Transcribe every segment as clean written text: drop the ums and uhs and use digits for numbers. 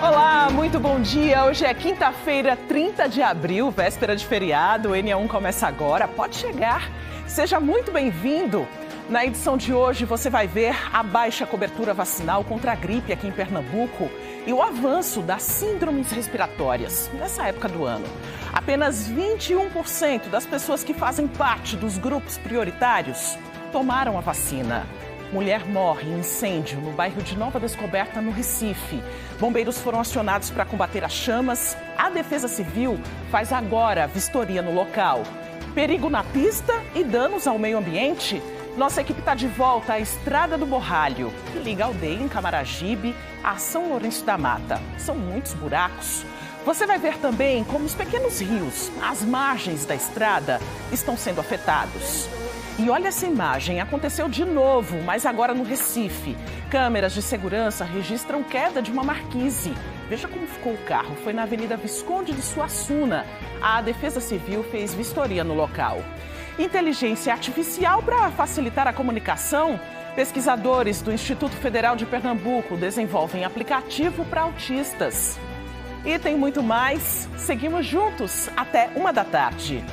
Olá, muito bom dia. Hoje é quinta-feira, 30 de abril, véspera de feriado. O NA1 começa agora. Pode chegar. Seja muito bem-vindo. Na edição de hoje, você vai ver a baixa cobertura vacinal contra a gripe aqui em Pernambuco e o avanço das síndromes respiratórias nessa época do ano. Apenas 21% das pessoas que fazem parte dos grupos prioritários tomaram a vacina. Mulher morre em incêndio no bairro de Nova Descoberta, no Recife. Bombeiros foram acionados para combater as chamas. A Defesa Civil faz agora vistoria no local. Perigo na pista e danos ao meio ambiente? Nossa equipe está de volta à Estrada do Borralho, que liga a aldeia em Camaragibe a São Lourenço da Mata. São muitos buracos. Você vai ver também como os pequenos rios, as margens da estrada, estão sendo afetados. E olha essa imagem, aconteceu de novo, mas agora no Recife. Câmeras de segurança registram queda de uma marquise. Veja como ficou o carro, foi na Avenida Visconde de Suassuna. A Defesa Civil fez vistoria no local. Inteligência artificial para facilitar a comunicação. Pesquisadores do Instituto Federal de Pernambuco desenvolvem aplicativo para autistas. E tem muito mais. Seguimos juntos até 13h.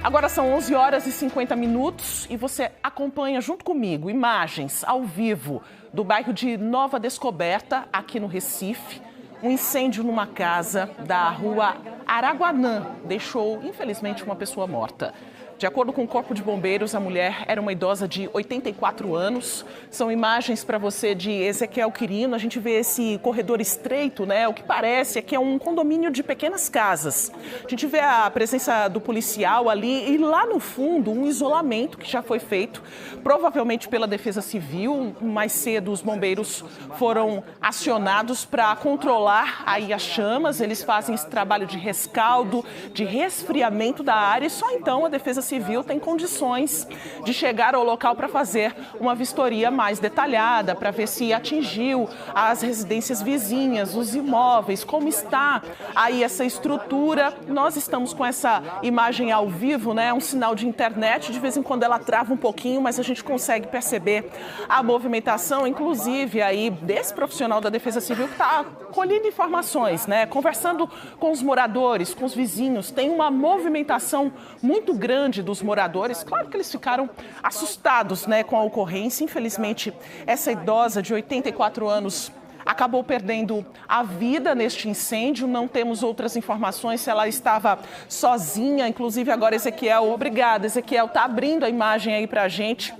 Agora são 11 horas e 50 minutos e você acompanha junto comigo imagens ao vivo do bairro de Nova Descoberta, aqui no Recife. Um incêndio numa casa da rua Araguanã deixou, infelizmente, uma pessoa morta. De acordo com o Corpo de Bombeiros, a mulher era uma idosa de 84 anos. São imagens para você de Ezequiel Quirino. A gente vê esse corredor estreito, né? O que parece é que é um condomínio de pequenas casas. A gente vê a presença do policial ali e lá no fundo um isolamento que já foi feito, provavelmente pela Defesa Civil. Mais cedo os bombeiros foram acionados para controlar aí as chamas. Eles fazem esse trabalho de rescaldo, de resfriamento da área e só então a Defesa Civil tem condições de chegar ao local para fazer uma vistoria mais detalhada, para ver se atingiu as residências vizinhas, os imóveis, como está aí essa estrutura. Nós estamos com essa imagem ao vivo, né? Um sinal de internet, de vez em quando ela trava um pouquinho, mas a gente consegue perceber a movimentação, inclusive aí desse profissional da Defesa Civil que está colhendo informações, né? Conversando com os moradores, com os vizinhos. Tem uma movimentação muito grande dos moradores. Claro que eles ficaram assustados, né, com a ocorrência. Infelizmente, essa idosa de 84 anos acabou perdendo a vida neste incêndio. Não temos outras informações se ela estava sozinha. Inclusive, agora Ezequiel, obrigada, Ezequiel, está abrindo a imagem aí para a gente,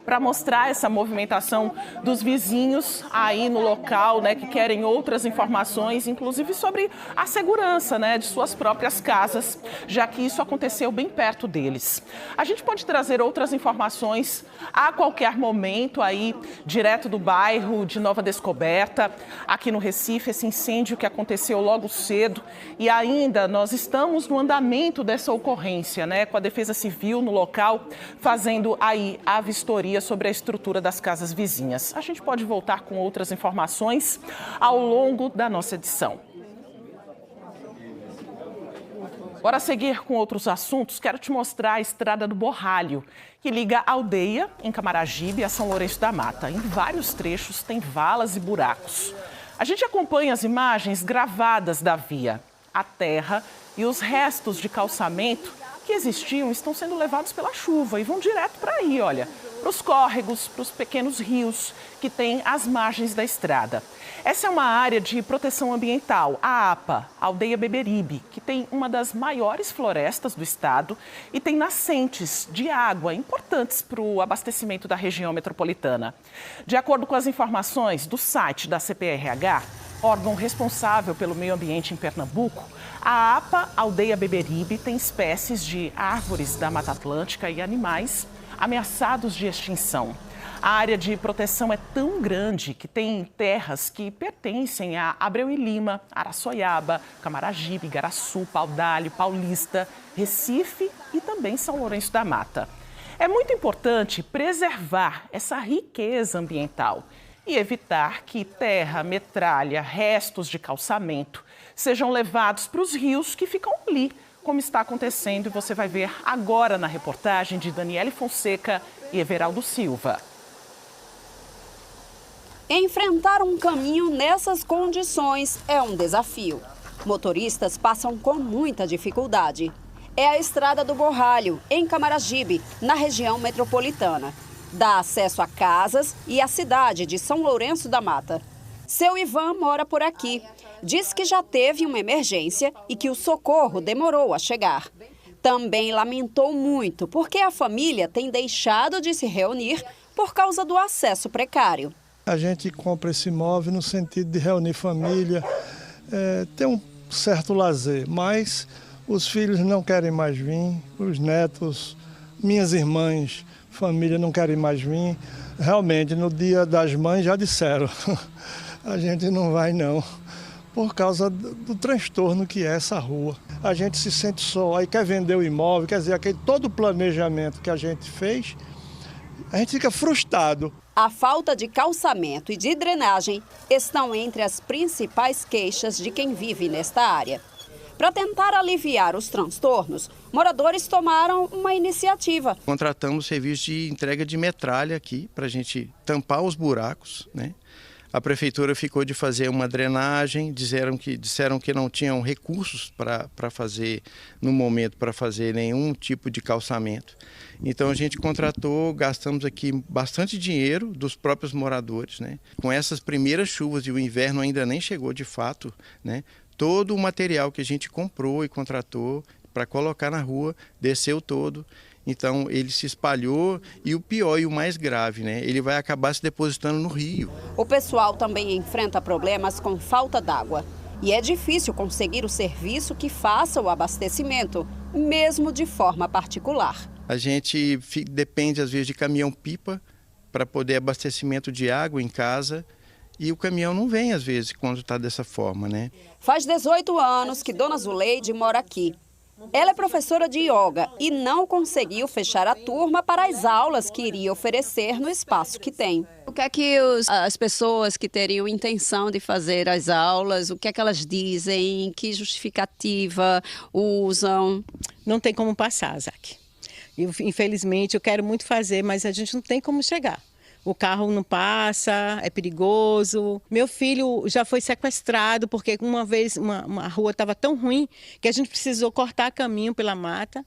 para mostrar essa movimentação dos vizinhos aí no local, né, que querem outras informações, inclusive sobre a segurança, né, de suas próprias casas, já que isso aconteceu bem perto deles. A gente pode trazer outras informações a qualquer momento aí, direto do bairro de Nova Descoberta, aqui no Recife, esse incêndio que aconteceu logo cedo. E ainda nós estamos no andamento dessa ocorrência, né, com a Defesa Civil no local, fazendo aí a vistoria sobre a estrutura das casas vizinhas. A gente pode voltar com outras informações ao longo da nossa edição. Bora seguir com outros assuntos. Quero te mostrar a Estrada do Borralho, que liga a aldeia em Camaragibe a São Lourenço da Mata. Em vários trechos tem valas e buracos. A gente acompanha as imagens gravadas da via. A terra e os restos de calçamento que existiam estão sendo levados pela chuva e vão direto para aí, olha, para os córregos, para os pequenos rios que têm as margens da estrada. Essa é uma área de proteção ambiental, a APA, a Aldeia Beberibe, que tem uma das maiores florestas do estado e tem nascentes de água importantes para o abastecimento da região metropolitana. De acordo com as informações do site da CPRH, órgão responsável pelo meio ambiente em Pernambuco, a APA Aldeia Beberibe tem espécies de árvores da Mata Atlântica e animais ameaçados de extinção. A área de proteção é tão grande que tem terras que pertencem a Abreu e Lima, Araçoiaba, Camaragibe, Igaraçu, Paudalho, Paulista, Recife e também São Lourenço da Mata. É muito importante preservar essa riqueza ambiental e evitar que terra, metralha, restos de calçamento sejam levados para os rios que ficam ali, como está acontecendo, e você vai ver agora na reportagem de Daniele Fonseca e Everaldo Silva. Enfrentar um caminho nessas condições é um desafio. Motoristas passam com muita dificuldade. É a Estrada do Borralho, em Camaragibe, na região metropolitana. Dá acesso a casas e à cidade de São Lourenço da Mata. Seu Ivan mora por aqui. Diz que já teve uma emergência e que o socorro demorou a chegar. Também lamentou muito porque a família tem deixado de se reunir por causa do acesso precário. A gente compra esse imóvel no sentido de reunir família, ter um certo lazer, mas os filhos não querem mais vir, os netos, minhas irmãs, família não querem mais vir. Realmente, no Dia das Mães já disseram, a gente não vai não, por causa do transtorno que é essa rua. A gente se sente só, aí quer vender o imóvel, quer dizer, todo o planejamento que a gente fez, a gente fica frustrado. A falta de calçamento e de drenagem estão entre as principais queixas de quem vive nesta área. Para tentar aliviar os transtornos, moradores tomaram uma iniciativa. Contratamos serviço de entrega de metralha aqui para a gente tampar os buracos, né? A prefeitura ficou de fazer uma drenagem, disseram que não tinham recursos para fazer, no momento, para fazer nenhum tipo de calçamento. Então a gente contratou, gastamos aqui bastante dinheiro dos próprios moradores, né? Com essas primeiras chuvas e o inverno ainda nem chegou de fato, né? Todo o material que a gente comprou e contratou para colocar na rua desceu todo. Então ele se espalhou e o pior e o mais grave, né? Ele vai acabar se depositando no rio. O pessoal também enfrenta problemas com falta d'água. E é difícil conseguir o serviço que faça o abastecimento, mesmo de forma particular. A gente depende às vezes de caminhão-pipa para poder abastecimento de água em casa. E o caminhão não vem às vezes quando está dessa forma, né? Faz 18 anos que Dona Zuleide mora aqui. Ela é professora de yoga e não conseguiu fechar a turma para as aulas que iria oferecer no espaço que tem. O que é que as pessoas que teriam intenção de fazer as aulas, o que é que elas dizem, que justificativa usam? Não tem como passar, Zac. Infelizmente, eu quero muito fazer, mas a gente não tem como chegar. O carro não passa, é perigoso. Meu filho já foi sequestrado porque uma vez uma rua estava tão ruim que a gente precisou cortar caminho pela mata,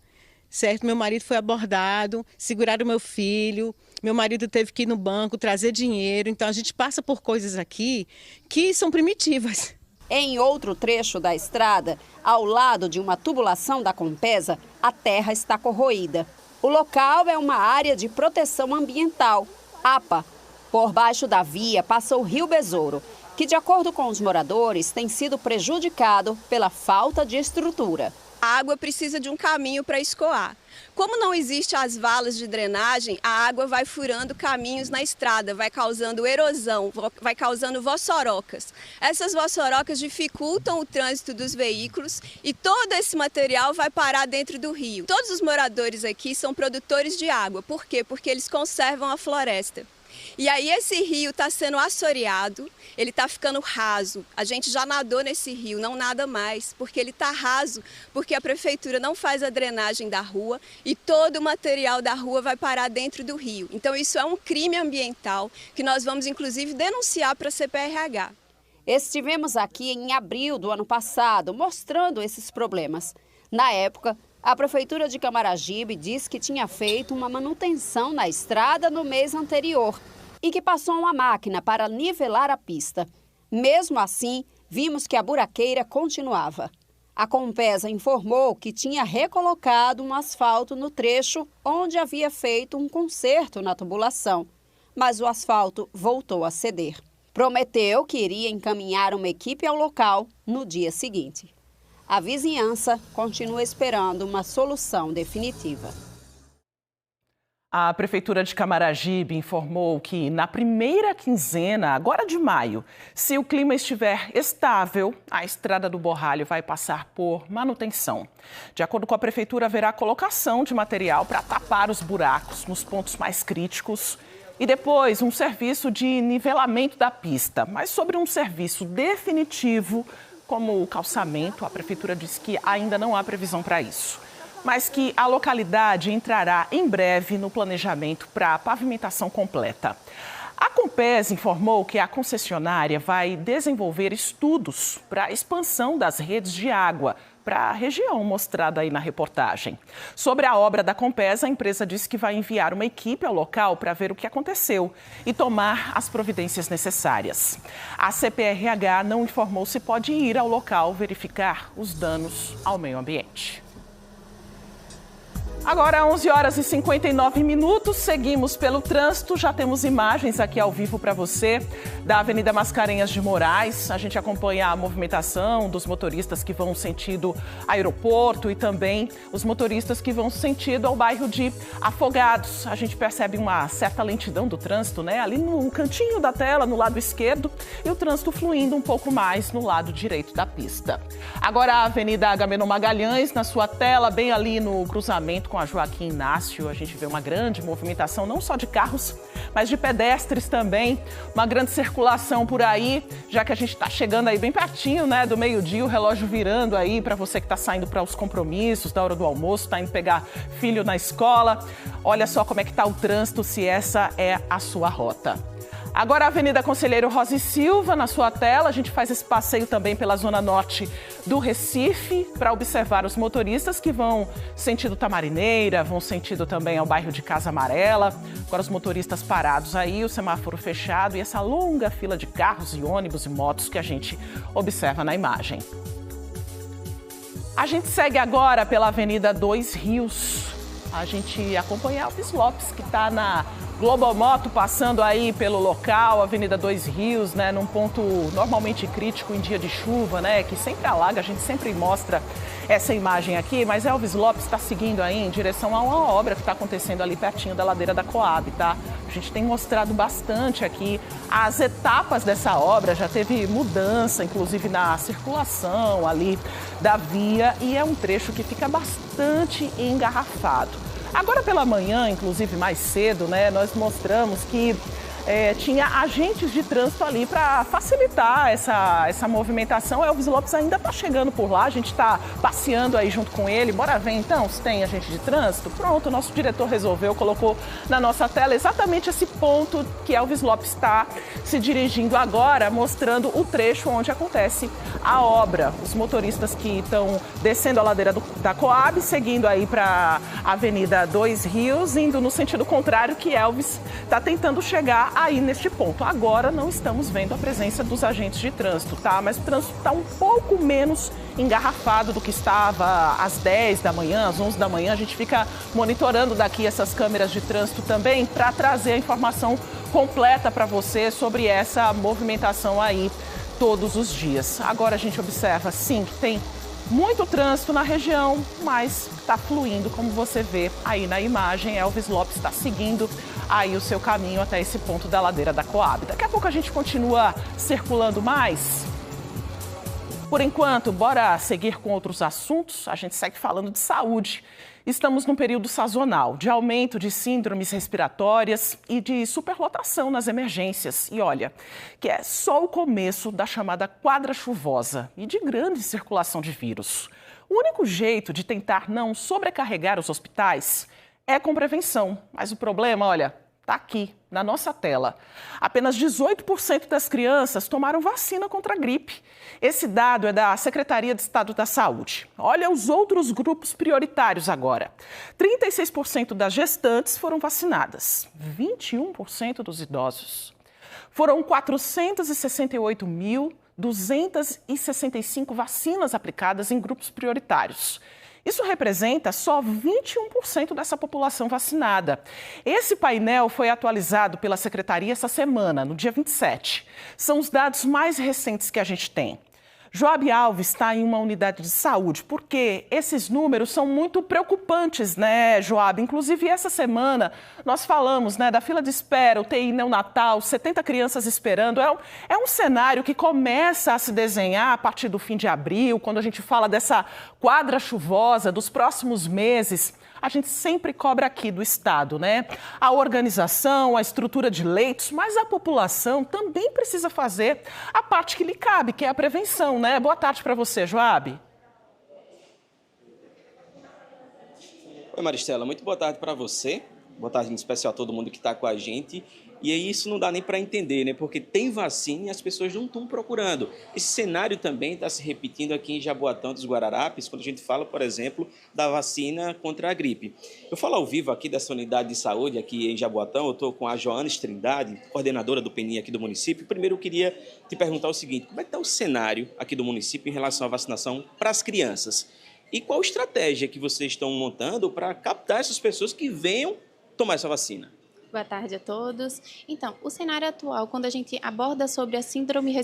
certo? Meu marido foi abordado, seguraram meu filho, meu marido teve que ir no banco trazer dinheiro. Então a gente passa por coisas aqui que são primitivas. Em outro trecho da estrada, ao lado de uma tubulação da Compesa, a terra está corroída. O local é uma área de proteção ambiental. APA. Por baixo da via passa o Rio Besouro, que, de acordo com os moradores, tem sido prejudicado pela falta de estrutura. A água precisa de um caminho para escoar. Como não existem as valas de drenagem, a água vai furando caminhos na estrada, vai causando erosão, vai causando vossorocas. Essas vossorocas dificultam o trânsito dos veículos e todo esse material vai parar dentro do rio. Todos os moradores aqui são produtores de água. Por quê? Porque eles conservam a floresta. E aí esse rio está sendo assoreado, ele está ficando raso. A gente já nadou nesse rio, não nada mais, porque ele está raso, porque a prefeitura não faz a drenagem da rua e todo o material da rua vai parar dentro do rio. Então isso é um crime ambiental que nós vamos inclusive denunciar para a CPRH. Estivemos aqui em abril do ano passado mostrando esses problemas. Na época, a Prefeitura de Camaragibe diz que tinha feito uma manutenção na estrada no mês anterior e que passou uma máquina para nivelar a pista. Mesmo assim, vimos que a buraqueira continuava. A Compesa informou que tinha recolocado um asfalto no trecho onde havia feito um conserto na tubulação, mas o asfalto voltou a ceder. Prometeu que iria encaminhar uma equipe ao local no dia seguinte. A vizinhança continua esperando uma solução definitiva. A Prefeitura de Camaragibe informou que na primeira quinzena, agora de maio, se o clima estiver estável, a Estrada do Borralho vai passar por manutenção. De acordo com a Prefeitura, haverá colocação de material para tapar os buracos nos pontos mais críticos e depois um serviço de nivelamento da pista. Mas sobre um serviço definitivo, como o calçamento, a Prefeitura diz que ainda não há previsão para isso, mas que a localidade entrará em breve no planejamento para a pavimentação completa. A Compesa informou que a concessionária vai desenvolver estudos para a expansão das redes de água para a região mostrada aí na reportagem. Sobre a obra da Compesa, a empresa disse que vai enviar uma equipe ao local para ver o que aconteceu e tomar as providências necessárias. A CPRH não informou se pode ir ao local verificar os danos ao meio ambiente. Agora, 11 horas e 59 minutos, seguimos pelo trânsito. Já temos imagens aqui ao vivo para você da Avenida Mascarenhas de Moraes. A gente acompanha a movimentação dos motoristas que vão sentido aeroporto e também os motoristas que vão sentido ao bairro de Afogados. A gente percebe uma certa lentidão do trânsito, né? Ali no cantinho da tela, no lado esquerdo, e o trânsito fluindo um pouco mais no lado direito da pista. Agora, a Avenida Agamenon Magalhães, na sua tela, bem ali no cruzamento com a Joaquim Inácio, a gente vê uma grande movimentação, não só de carros, mas de pedestres também. Uma grande circulação por aí, já que a gente está chegando aí bem pertinho, né, do meio-dia, o relógio virando aí para você que está saindo para os compromissos da hora do almoço, está indo pegar filho na escola. Olha só como é que está o trânsito, se essa é a sua rota. Agora a Avenida Conselheiro Rosa e Silva, na sua tela, a gente faz esse passeio também pela zona norte do Recife para observar os motoristas que vão sentido Tamarineira, vão sentido também ao bairro de Casa Amarela. Agora os motoristas parados aí, o semáforo fechado e essa longa fila de carros e ônibus e motos que a gente observa na imagem. A gente segue agora pela Avenida Dois Rios. A gente acompanha Elvis Lopes, que está na Globomoto, passando aí pelo local, Avenida Dois Rios, né, num ponto normalmente crítico em dia de chuva, né, que sempre alaga, a gente sempre mostra essa imagem aqui, mas Elvis Lopes está seguindo aí em direção a uma obra que está acontecendo ali pertinho da ladeira da Coab, tá? A gente tem mostrado bastante aqui as etapas dessa obra, já teve mudança, inclusive na circulação ali da via, e é um trecho que fica bastante engarrafado. Agora pela manhã, inclusive mais cedo, né, nós mostramos que tinha agentes de trânsito ali para facilitar essa movimentação. Elvis Lopes ainda está chegando por lá, a gente está passeando aí junto com ele. Bora ver então se tem agente de trânsito? Pronto, o nosso diretor resolveu, colocou na nossa tela exatamente esse ponto que Elvis Lopes está se dirigindo agora, mostrando o trecho onde acontece a obra. Os motoristas que estão descendo a ladeira da Coab, seguindo aí para a Avenida Dois Rios, indo no sentido contrário que Elvis está tentando chegar aí neste ponto. Agora não estamos vendo a presença dos agentes de trânsito, tá? Mas o trânsito está um pouco menos engarrafado do que estava às 10 da manhã, às 11 da manhã. A gente fica monitorando daqui essas câmeras de trânsito também para trazer a informação completa para você sobre essa movimentação aí todos os dias. Agora a gente observa, sim, que tem muito trânsito na região, mas está fluindo, como você vê aí na imagem. Elvis Lopes está seguindo aí o seu caminho até esse ponto da ladeira da Coab. Daqui a pouco a gente continua circulando mais. Por enquanto, bora seguir com outros assuntos. A gente segue falando de saúde. Estamos num período sazonal de aumento de síndromes respiratórias e de superlotação nas emergências. E olha, que é só o começo da chamada quadra chuvosa e de grande circulação de vírus. O único jeito de tentar não sobrecarregar os hospitais é com prevenção. Mas o problema, olha, está aqui na nossa tela. Apenas 18% das crianças tomaram vacina contra a gripe. Esse dado é da Secretaria de Estado da Saúde. Olha os outros grupos prioritários agora. 36% das gestantes foram vacinadas, 21% dos idosos. Foram 468.265 vacinas aplicadas em grupos prioritários. Isso representa só 21% dessa população vacinada. Esse painel foi atualizado pela Secretaria essa semana, no dia 27. São os dados mais recentes que a gente tem. Joab Alves está em uma unidade de saúde, porque esses números são muito preocupantes, né, Joab? Inclusive, essa semana nós falamos, né, da fila de espera, UTI neonatal, 70 crianças esperando. É um cenário que começa a se desenhar a partir do fim de abril, quando a gente fala dessa quadra chuvosa dos próximos meses. A gente sempre cobra aqui do Estado, né? A organização, a estrutura de leitos, mas a população também precisa fazer a parte que lhe cabe, que é a prevenção, né? Boa tarde para você, Joab. Oi, Maristela, muito boa tarde para você boa tarde em especial a todo mundo que está com a gente. E aí isso não dá nem para entender, né? Porque tem vacina e as pessoas não estão procurando. Esse cenário também está se repetindo aqui em Jaboatão dos Guararapes, quando a gente fala, por exemplo, da vacina contra a gripe. Eu falo ao vivo aqui dessa unidade de saúde aqui em Jaboatão, eu estou com a Joanes Trindade, coordenadora do PNI aqui do município. Primeiro eu queria te perguntar o seguinte, como é que está o cenário aqui do município em relação à vacinação para as crianças? E qual estratégia que vocês estão montando para captar essas pessoas que venham tomar essa vacina? Boa tarde a todos. Então, o cenário atual, quando a gente aborda sobre as síndromes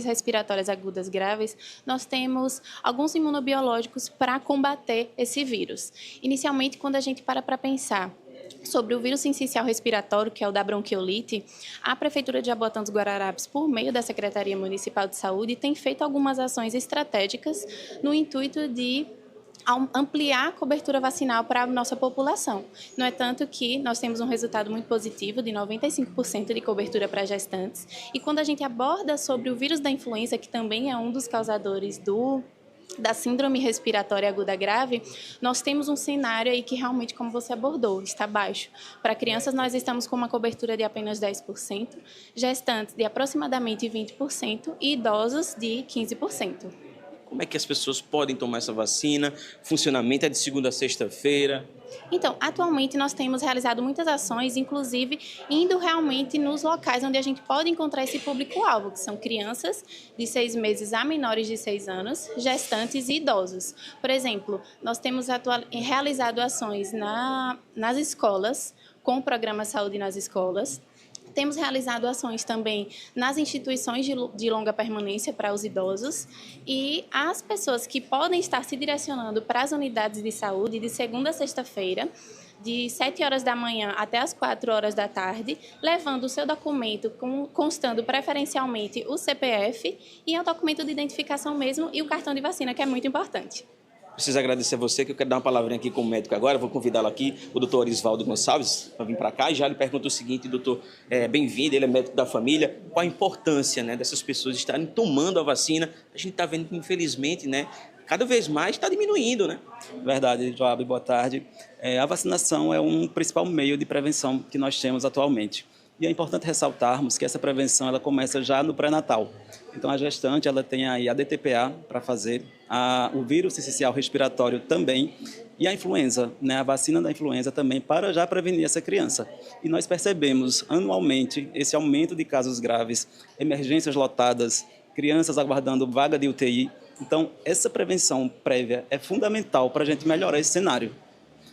respiratórias agudas graves, nós temos alguns imunobiológicos para combater esse vírus. Inicialmente, quando a gente para pensar sobre o vírus sincicial respiratório, que é o da bronquiolite, a Prefeitura de Jaboatão dos Guararapes, por meio da Secretaria Municipal de Saúde, tem feito algumas ações estratégicas no intuito de ampliar a cobertura vacinal para a nossa população. No entanto que nós temos um resultado muito positivo de 95% de cobertura para gestantes. E quando a gente aborda sobre o vírus da influenza, que também é um dos causadores da síndrome respiratória aguda grave, nós temos um cenário aí que realmente, como você abordou, está baixo. Para crianças, nós estamos com uma cobertura de apenas 10%, gestantes de aproximadamente 20% e idosos de 15%. Como é que as pessoas podem tomar essa vacina? Funcionamento é de segunda a sexta-feira? Então, atualmente nós temos realizado muitas ações, inclusive indo realmente nos locais onde a gente pode encontrar esse público-alvo, que são crianças de 6 meses a menores de 6 anos, gestantes e idosos. Por exemplo, nós temos realizado ações nas escolas, com o programa Saúde nas Escolas. Temos realizado ações também nas instituições de longa permanência para os idosos e as pessoas que podem estar se direcionando para as unidades de saúde de segunda a sexta-feira, de 7 horas da manhã até as 4 horas da tarde, levando o seu documento constando preferencialmente o CPF e o documento de identificação mesmo e o cartão de vacina, que é muito importante. Preciso agradecer a você, que eu quero dar uma palavrinha aqui como médico agora. Vou convidá-lo aqui, o doutor Orisvaldo Gonçalves, para vir para cá. E já lhe pergunto o seguinte, doutor, bem-vindo, ele é médico da família. Qual a importância, né, dessas pessoas estarem tomando a vacina? A gente está vendo que, infelizmente, né, cada vez mais está diminuindo, né? Verdade, Joab, boa tarde. A vacinação é um principal meio de prevenção que nós temos atualmente. E é importante ressaltarmos que essa prevenção ela começa já no pré-natal. Então, a gestante ela tem aí a DTPA para fazer, o vírus sincicial respiratório também, e a influenza, né, a vacina da influenza também, para já prevenir essa criança. E nós percebemos anualmente esse aumento de casos graves, emergências lotadas, crianças aguardando vaga de UTI. Então, essa prevenção prévia é fundamental para a gente melhorar esse cenário.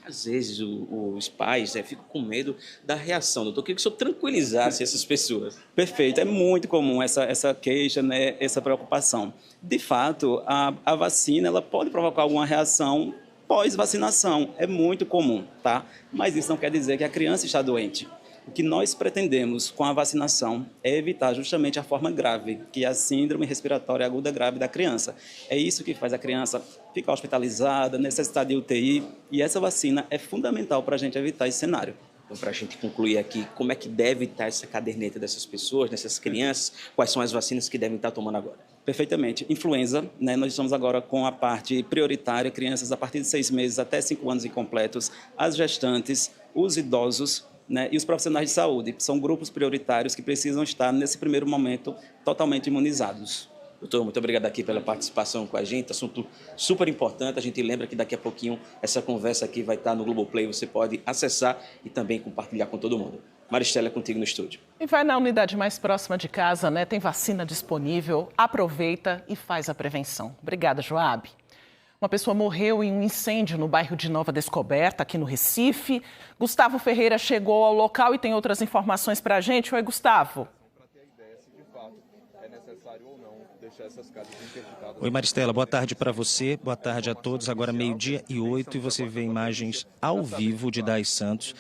Às vezes os pais ficam com medo da reação. Doutor, eu queria que o senhor tranquilizasse essas pessoas. Perfeito, é muito comum essa queixa, né, essa preocupação. De fato, a vacina ela pode provocar alguma reação pós-vacinação, é muito comum, tá? Mas isso não quer dizer que a criança está doente. O que nós pretendemos com a vacinação é evitar justamente a forma grave, que é a síndrome respiratória aguda grave da criança. É isso que faz a criança ficar hospitalizada, necessitar de UTI, e essa vacina é fundamental para a gente evitar esse cenário. Então, para a gente concluir aqui, como é que deve estar essa caderneta dessas pessoas, dessas crianças? Quais são as vacinas que devem estar tomando agora? Perfeitamente. Influenza, né? Nós estamos agora com a parte prioritária, crianças a partir de 6 meses até 5 anos incompletos, as gestantes, os idosos, né, e os profissionais de saúde. São grupos prioritários que precisam estar, nesse primeiro momento, totalmente imunizados. Doutor, muito obrigado aqui pela participação com a gente, assunto super importante. A gente lembra que daqui a pouquinho essa conversa aqui vai estar no Globoplay, você pode acessar e também compartilhar com todo mundo. Maristela, é contigo no estúdio. E vai na unidade mais próxima de casa, né? Tem vacina disponível, aproveita e faz a prevenção. Obrigada, Joab. Uma pessoa morreu em um incêndio no bairro de Nova Descoberta, aqui no Recife. Gustavo Ferreira chegou ao local e tem outras informações para a gente. Oi, Gustavo. Oi, Maristela, boa tarde para você, boa tarde a todos. Agora 12:08 e você vê imagens ao vivo de Dai Santos,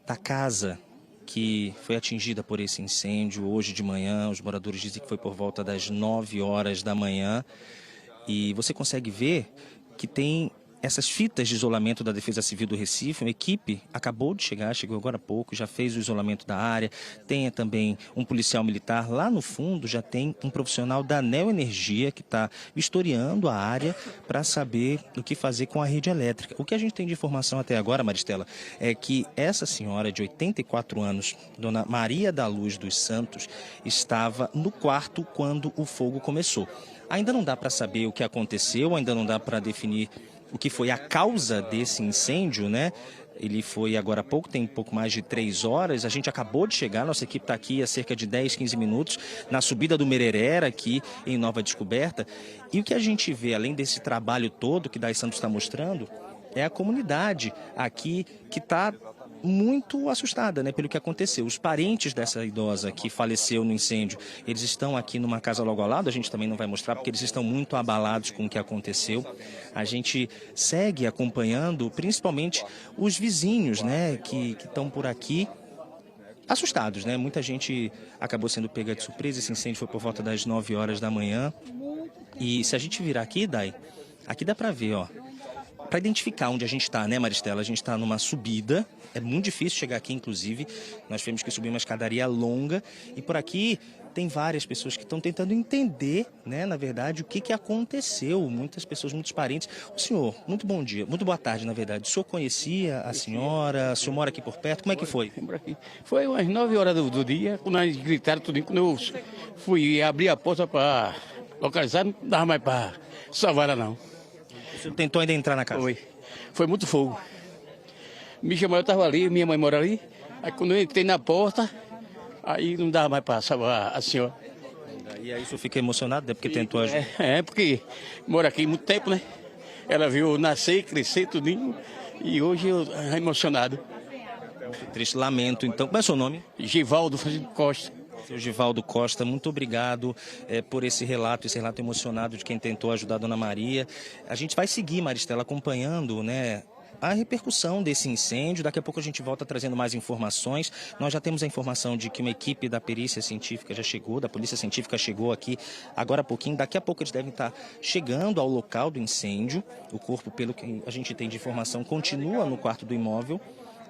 da casa que foi atingida por esse incêndio hoje de manhã. Os moradores dizem que foi por volta das 9 horas da manhã. E você consegue ver que tem essas fitas de isolamento da Defesa Civil do Recife. Uma equipe acabou de chegar, chegou agora há pouco, já fez o isolamento da área. Tem também um policial militar. Lá no fundo já tem um profissional da Neoenergia que está vistoriando a área para saber o que fazer com a rede elétrica. O que a gente tem de informação até agora, Maristela, é que essa senhora de 84 anos, dona Maria da Luz dos Santos, estava no quarto quando o fogo começou. Ainda não dá para saber o que aconteceu, ainda não dá para definir o que foi a causa desse incêndio, né? Ele foi agora há pouco, tem pouco mais de 3 horas. A gente acabou de chegar, nossa equipe está aqui há cerca de 10, 15 minutos, na subida do Mererera, aqui em Nova Descoberta. E o que a gente vê, além desse trabalho todo que Dai Santos está mostrando, é a comunidade aqui que está muito assustada, né, pelo que aconteceu. Os parentes dessa idosa que faleceu no incêndio, eles estão aqui numa casa logo ao lado. A gente também não vai mostrar porque eles estão muito abalados com o que aconteceu. A gente segue acompanhando, principalmente os vizinhos, né, que estão por aqui assustados, né? Muita gente acabou sendo pega de surpresa. Esse incêndio foi por volta das 9 horas da manhã. E se a gente virar aqui, Dai, aqui dá para ver, ó, para identificar onde a gente está, né, Maristela? A gente está numa subida, é muito difícil chegar aqui, inclusive. Nós tivemos que subir uma escadaria longa e por aqui tem várias pessoas que estão tentando entender, né, na verdade, o que aconteceu. Muitas pessoas, muitos parentes. O senhor, muito bom dia, muito boa tarde, na verdade. O senhor conhecia a senhora? O senhor mora aqui por perto? Como é que foi? Foi umas 9 horas do dia, quando nós gritaram tudo. Quando eu fui abrir a porta para localizar, não dava mais para salvar ela, não. O senhor tentou ainda entrar na casa? Foi muito fogo. Me chamou, eu estava ali, minha mãe mora ali. Aí quando eu entrei na porta, aí não dava mais para salvar a senhora. E aí o senhor fica emocionado, né? Porque tentou ajudar? Porque mora aqui há muito tempo, né? Ela viu nascer, crescer, tudinho. E hoje eu estou emocionado. Muito triste, lamento. Então, qual é o seu nome? Givaldo Costa. Seu Givaldo Costa, muito obrigado por esse relato emocionado de quem tentou ajudar a Dona Maria. A gente vai seguir, Maristela, acompanhando, né, a repercussão desse incêndio. Daqui a pouco a gente volta trazendo mais informações. Nós já temos a informação de que uma equipe da perícia científica já chegou, da polícia científica chegou aqui agora há pouquinho. Daqui a pouco eles devem estar chegando ao local do incêndio. O corpo, pelo que a gente tem de informação, continua no quarto do imóvel.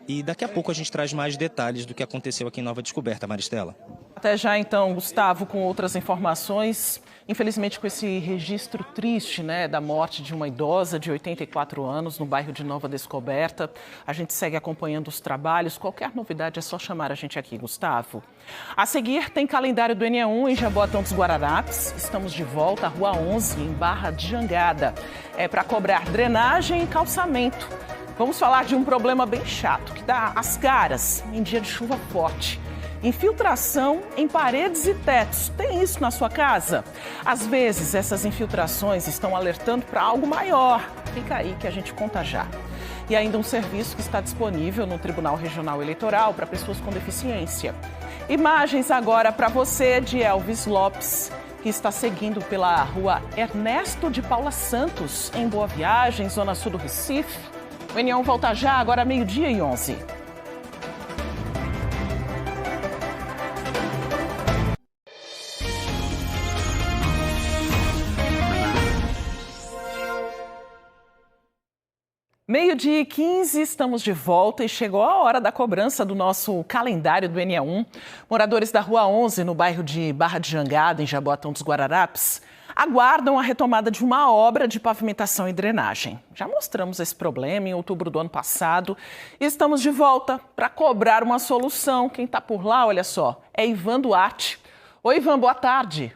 E daqui a pouco a gente traz mais detalhes do que aconteceu aqui em Nova Descoberta, Maristela. Até já então, Gustavo, com outras informações. Infelizmente, com esse registro triste, né, da morte de uma idosa de 84 anos no bairro de Nova Descoberta. A gente segue acompanhando os trabalhos. Qualquer novidade é só chamar a gente aqui, Gustavo. A seguir, tem calendário do ENEA1 em Jaboatão dos Guararapes. Estamos de volta à Rua 11, em Barra de Jangada. É para cobrar drenagem e calçamento. Vamos falar de um problema bem chato, que dá as caras em dia de chuva forte. Infiltração em paredes e tetos. Tem isso na sua casa? Às vezes, essas infiltrações estão alertando para algo maior. Fica aí que a gente conta já. E ainda um serviço que está disponível no Tribunal Regional Eleitoral para pessoas com deficiência. Imagens agora para você de Elvis Lopes, que está seguindo pela rua Ernesto de Paula Santos, em Boa Viagem, zona sul do Recife. O ENEA1 volta já, agora 12h11. Meio-dia e 15, estamos de volta e chegou a hora da cobrança do nosso calendário do ENEA1. Moradores da Rua 11, no bairro de Barra de Jangada, em Jaboatão dos Guararapes, aguardam a retomada de uma obra de pavimentação e drenagem. Já mostramos esse problema em outubro do ano passado e estamos de volta para cobrar uma solução. Quem está por lá, olha só, é Ivan Duarte. Oi, Ivan, boa tarde.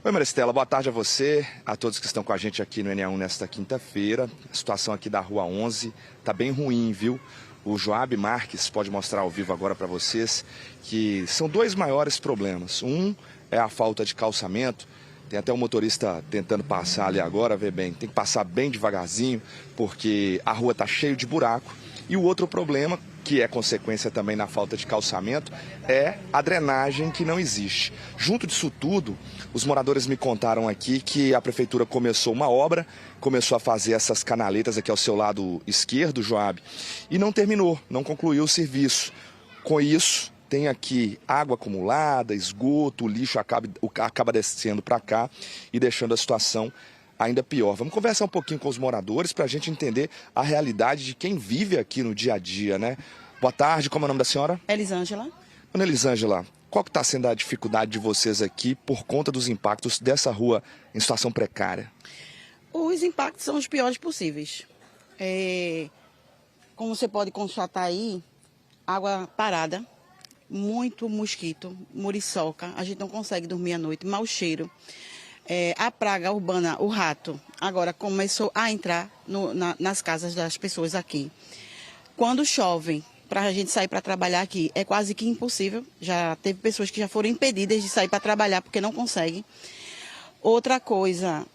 Oi, Maristela, boa tarde a você, a todos que estão com a gente aqui no ENEA1 nesta quinta-feira. A situação aqui da Rua 11 está bem ruim, viu? O Joab Marques pode mostrar ao vivo agora para vocês que são dois maiores problemas. Um é a falta de calçamento. Tem até um motorista tentando passar ali agora, vê bem. Tem que passar bem devagarzinho, porque a rua está cheia de buraco. E o outro problema, que é consequência também na falta de calçamento, é a drenagem que não existe. Junto disso tudo, os moradores me contaram aqui que a prefeitura começou uma obra, começou a fazer essas canaletas aqui ao seu lado esquerdo, Joab, e não terminou, não concluiu o serviço. Com isso, tem aqui água acumulada, esgoto, o lixo acaba descendo para cá e deixando a situação ainda pior. Vamos conversar um pouquinho com os moradores para a gente entender a realidade de quem vive aqui no dia a dia, né? Boa tarde, como é o nome da senhora? Elisângela. Dona Elisângela, qual que está sendo a dificuldade de vocês aqui por conta dos impactos dessa rua em situação precária? Os impactos são os piores possíveis. Como você pode constatar aí, água parada, muito mosquito, muriçoca, a gente não consegue dormir à noite, mau cheiro. A praga urbana, o rato, agora começou a entrar nas casas das pessoas aqui. Quando chove, para a gente sair para trabalhar aqui, é quase que impossível. Já teve pessoas que já foram impedidas de sair para trabalhar porque não conseguem. Outra coisa,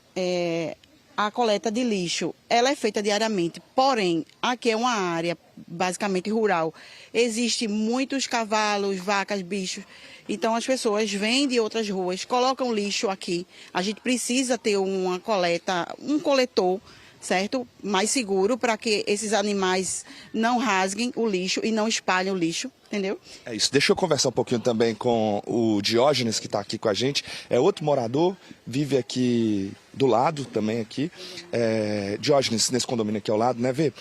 a coleta de lixo, ela é feita diariamente, porém, aqui é uma área basicamente rural. Existem muitos cavalos, vacas, bichos, então as pessoas vêm de outras ruas, colocam lixo aqui. A gente precisa ter uma coleta, um coletor, certo? Mais seguro para que esses animais não rasguem o lixo e não espalhem o lixo, entendeu? É isso. Deixa eu conversar um pouquinho também com o Diógenes, que está aqui com a gente. É outro morador, vive aqui do lado também aqui. Diógenes, nesse condomínio aqui ao lado, né? Vê,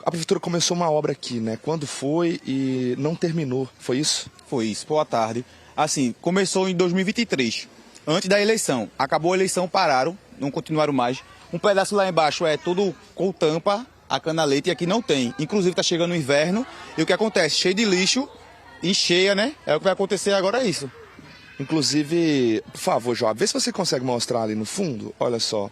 a prefeitura começou uma obra aqui, né? Quando foi e não terminou, foi isso? Foi isso. Boa tarde. Assim, começou em 2023, antes da eleição. Acabou a eleição, pararam, não continuaram mais. Um pedaço lá embaixo é tudo com tampa, a canaleta, e aqui não tem. Inclusive está chegando o inverno e o que acontece? Cheio de lixo e cheia, né? É o que vai acontecer agora, é isso. Inclusive, por favor, João, vê se você consegue mostrar ali no fundo. Olha só,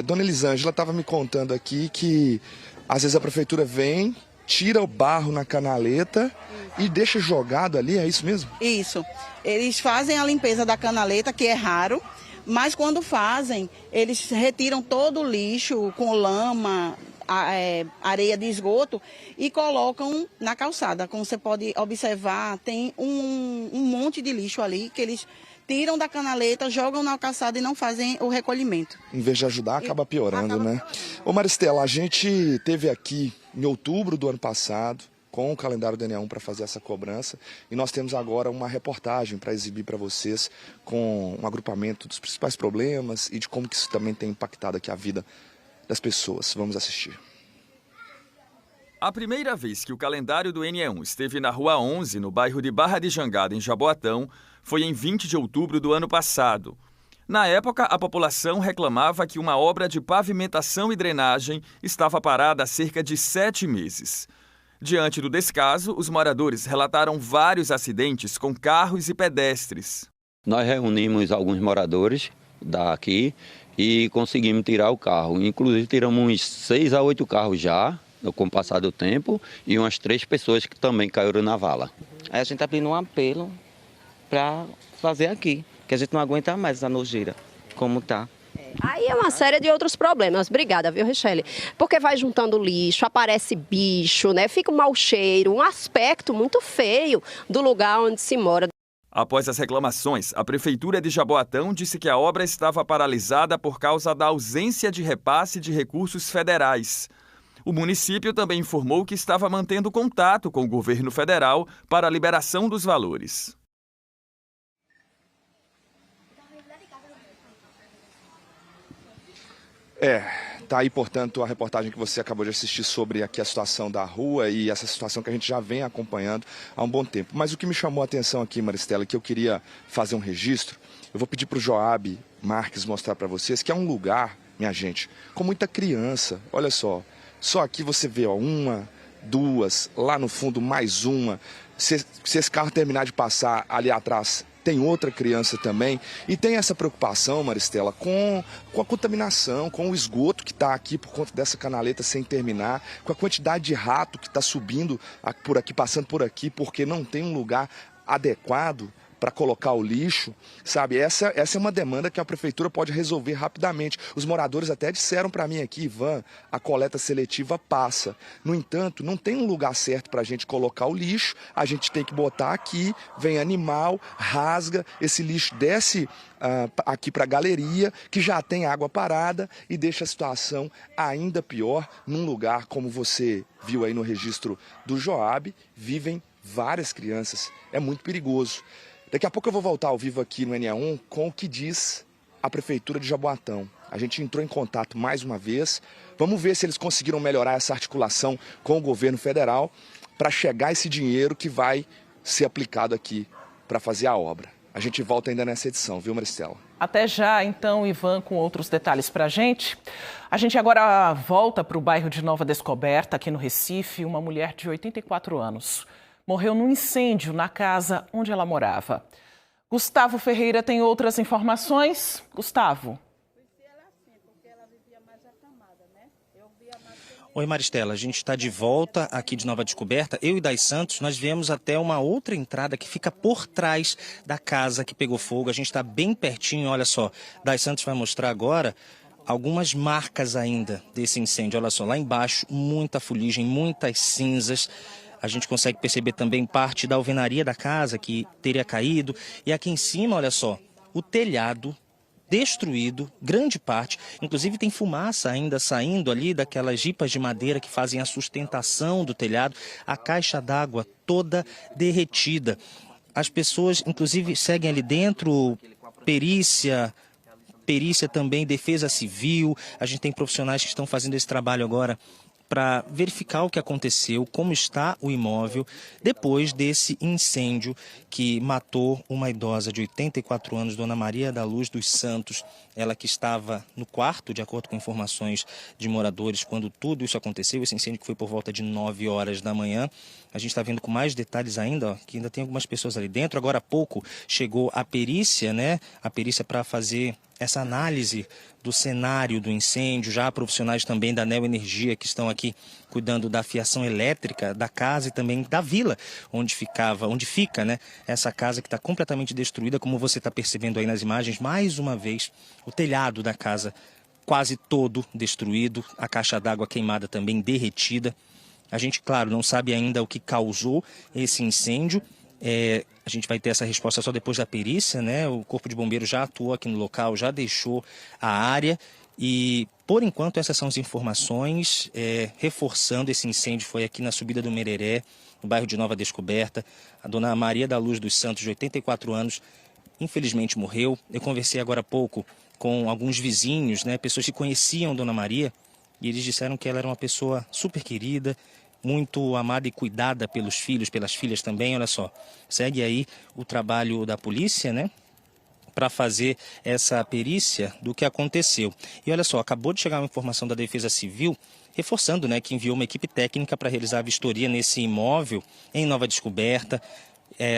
Dona Elisângela estava me contando aqui que às vezes a prefeitura vem, tira o barro na canaleta e deixa jogado ali, é isso mesmo? Isso. Eles fazem a limpeza da canaleta, que é raro. Mas quando fazem, eles retiram todo o lixo com lama, areia de esgoto e colocam na calçada. Como você pode observar, tem um monte de lixo ali que eles tiram da canaleta, jogam na calçada e não fazem o recolhimento. Em vez de ajudar, acaba piorando, né? Ô Maristela, a gente teve aqui em outubro do ano passado, com o calendário do NA1 para fazer essa cobrança. E nós temos agora uma reportagem para exibir para vocês com um agrupamento dos principais problemas e de como que isso também tem impactado aqui a vida das pessoas. Vamos assistir. A primeira vez que o calendário do NA1 esteve na Rua 11, no bairro de Barra de Jangada, em Jaboatão, foi em 20 de outubro do ano passado. Na época, a população reclamava que uma obra de pavimentação e drenagem estava parada há cerca de 7 meses. Diante do descaso, os moradores relataram vários acidentes com carros e pedestres. Nós reunimos alguns moradores daqui e conseguimos tirar o carro. Inclusive, tiramos uns 6 a 8 carros já, com o passar do tempo, e umas 3 pessoas que também caíram na vala. Aí a gente está pedindo um apelo para fazer aqui, que a gente não aguenta mais essa nojeira, como está. Aí é uma série de outros problemas. Obrigada, viu, Richelle? Porque vai juntando lixo, aparece bicho, né? Fica um mau cheiro, um aspecto muito feio do lugar onde se mora. Após as reclamações, a Prefeitura de Jaboatão disse que a obra estava paralisada por causa da ausência de repasse de recursos federais. O município também informou que estava mantendo contato com o governo federal para a liberação dos valores. Tá aí, portanto, a reportagem que você acabou de assistir sobre aqui a situação da rua e essa situação que a gente já vem acompanhando há um bom tempo. Mas o que me chamou a atenção aqui, Maristela, que eu queria fazer um registro, eu vou pedir para o Joab Marques mostrar para vocês que é um lugar, minha gente, com muita criança. Olha só aqui você vê, ó, 1, 2, lá no fundo mais uma. Se esse carro terminar de passar ali atrás, tem outra criança também. E tem essa preocupação, Maristela, com a contaminação, com o esgoto que está aqui por conta dessa canaleta sem terminar, com a quantidade de rato que está subindo por aqui, passando por aqui, porque não tem um lugar adequado para colocar o lixo, sabe? Essa é uma demanda que a prefeitura pode resolver rapidamente. Os moradores até disseram para mim aqui, Ivan, a coleta seletiva passa. No entanto, não tem um lugar certo para a gente colocar o lixo, a gente tem que botar aqui, vem animal, rasga, esse lixo desce aqui para a galeria, que já tem água parada e deixa a situação ainda pior num lugar, como você viu aí no registro do Joab, vivem várias crianças, é muito perigoso. Daqui a pouco eu vou voltar ao vivo aqui no NA1 com o que diz a Prefeitura de Jaboatão. A gente entrou em contato mais uma vez, vamos ver se eles conseguiram melhorar essa articulação com o governo federal para chegar esse dinheiro que vai ser aplicado aqui para fazer a obra. A gente volta ainda nessa edição, viu, Maristela? Até já, então, Ivan, com outros detalhes para a gente. A gente agora volta para o bairro de Nova Descoberta, aqui no Recife. Uma mulher de 84 anos morreu num incêndio na casa onde ela morava. Gustavo Ferreira tem outras informações. Gustavo. Oi, Maristela, a gente está de volta aqui de Nova Descoberta. Eu e Dai Santos, nós viemos até uma outra entrada que fica por trás da casa que pegou fogo. A gente está bem pertinho, olha só. Dai Santos vai mostrar agora algumas marcas ainda desse incêndio. Olha só, lá embaixo, muita fuligem, muitas cinzas. A gente consegue perceber também parte da alvenaria da casa que teria caído. E aqui em cima, olha só, o telhado destruído, grande parte, inclusive tem fumaça ainda saindo ali daquelas jipas de madeira que fazem a sustentação do telhado, a caixa d'água toda derretida. As pessoas, inclusive, seguem ali dentro, perícia também, defesa civil, a gente tem profissionais que estão fazendo esse trabalho agora para verificar o que aconteceu, como está o imóvel, depois desse incêndio que matou uma idosa de 84 anos, Dona Maria da Luz dos Santos. Ela que estava no quarto, de acordo com informações de moradores, quando tudo isso aconteceu. Esse incêndio que foi por volta de 9 horas da manhã. A gente está vendo com mais detalhes ainda, ó, que ainda tem algumas pessoas ali dentro. Agora há pouco chegou a perícia, né? A perícia para fazer essa análise do cenário do incêndio. Já há profissionais também da Neo Energia que estão aqui cuidando da fiação elétrica da casa e também da vila onde fica, né, essa casa que está completamente destruída, como você está percebendo aí nas imagens. Mais uma vez, o telhado da casa quase todo destruído, a caixa d'água queimada também, derretida. A gente, claro, não sabe ainda o que causou esse incêndio. A gente vai ter essa resposta só depois da perícia, né? O Corpo de Bombeiros já atuou aqui no local, já deixou a área e, por enquanto, essas são as informações. Reforçando, esse incêndio foi aqui na subida do Mereré, no bairro de Nova Descoberta. A Dona Maria da Luz dos Santos, de 84 anos, infelizmente morreu. Eu conversei agora há pouco com alguns vizinhos, né? Pessoas que conheciam Dona Maria, e eles disseram que ela era uma pessoa super querida, muito amada e cuidada pelos filhos, pelas filhas também. Olha só, segue aí o trabalho da polícia, né, para fazer essa perícia do que aconteceu. E olha só, acabou de chegar uma informação da Defesa Civil, reforçando, né, que enviou uma equipe técnica para realizar a vistoria nesse imóvel em Nova Descoberta.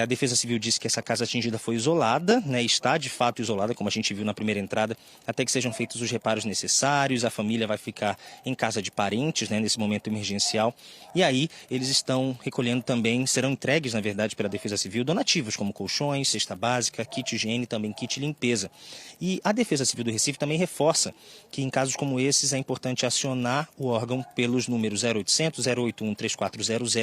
A Defesa Civil disse que essa casa atingida foi isolada, né, está de fato isolada, como a gente viu na primeira entrada, até que sejam feitos os reparos necessários. A família vai ficar em casa de parentes, né, nesse momento emergencial. E aí eles estão recolhendo também, serão entregues, na verdade, pela Defesa Civil, donativos como colchões, cesta básica, kit higiene, também kit limpeza. E a Defesa Civil do Recife também reforça que em casos como esses é importante acionar o órgão pelos números 0800 081 3400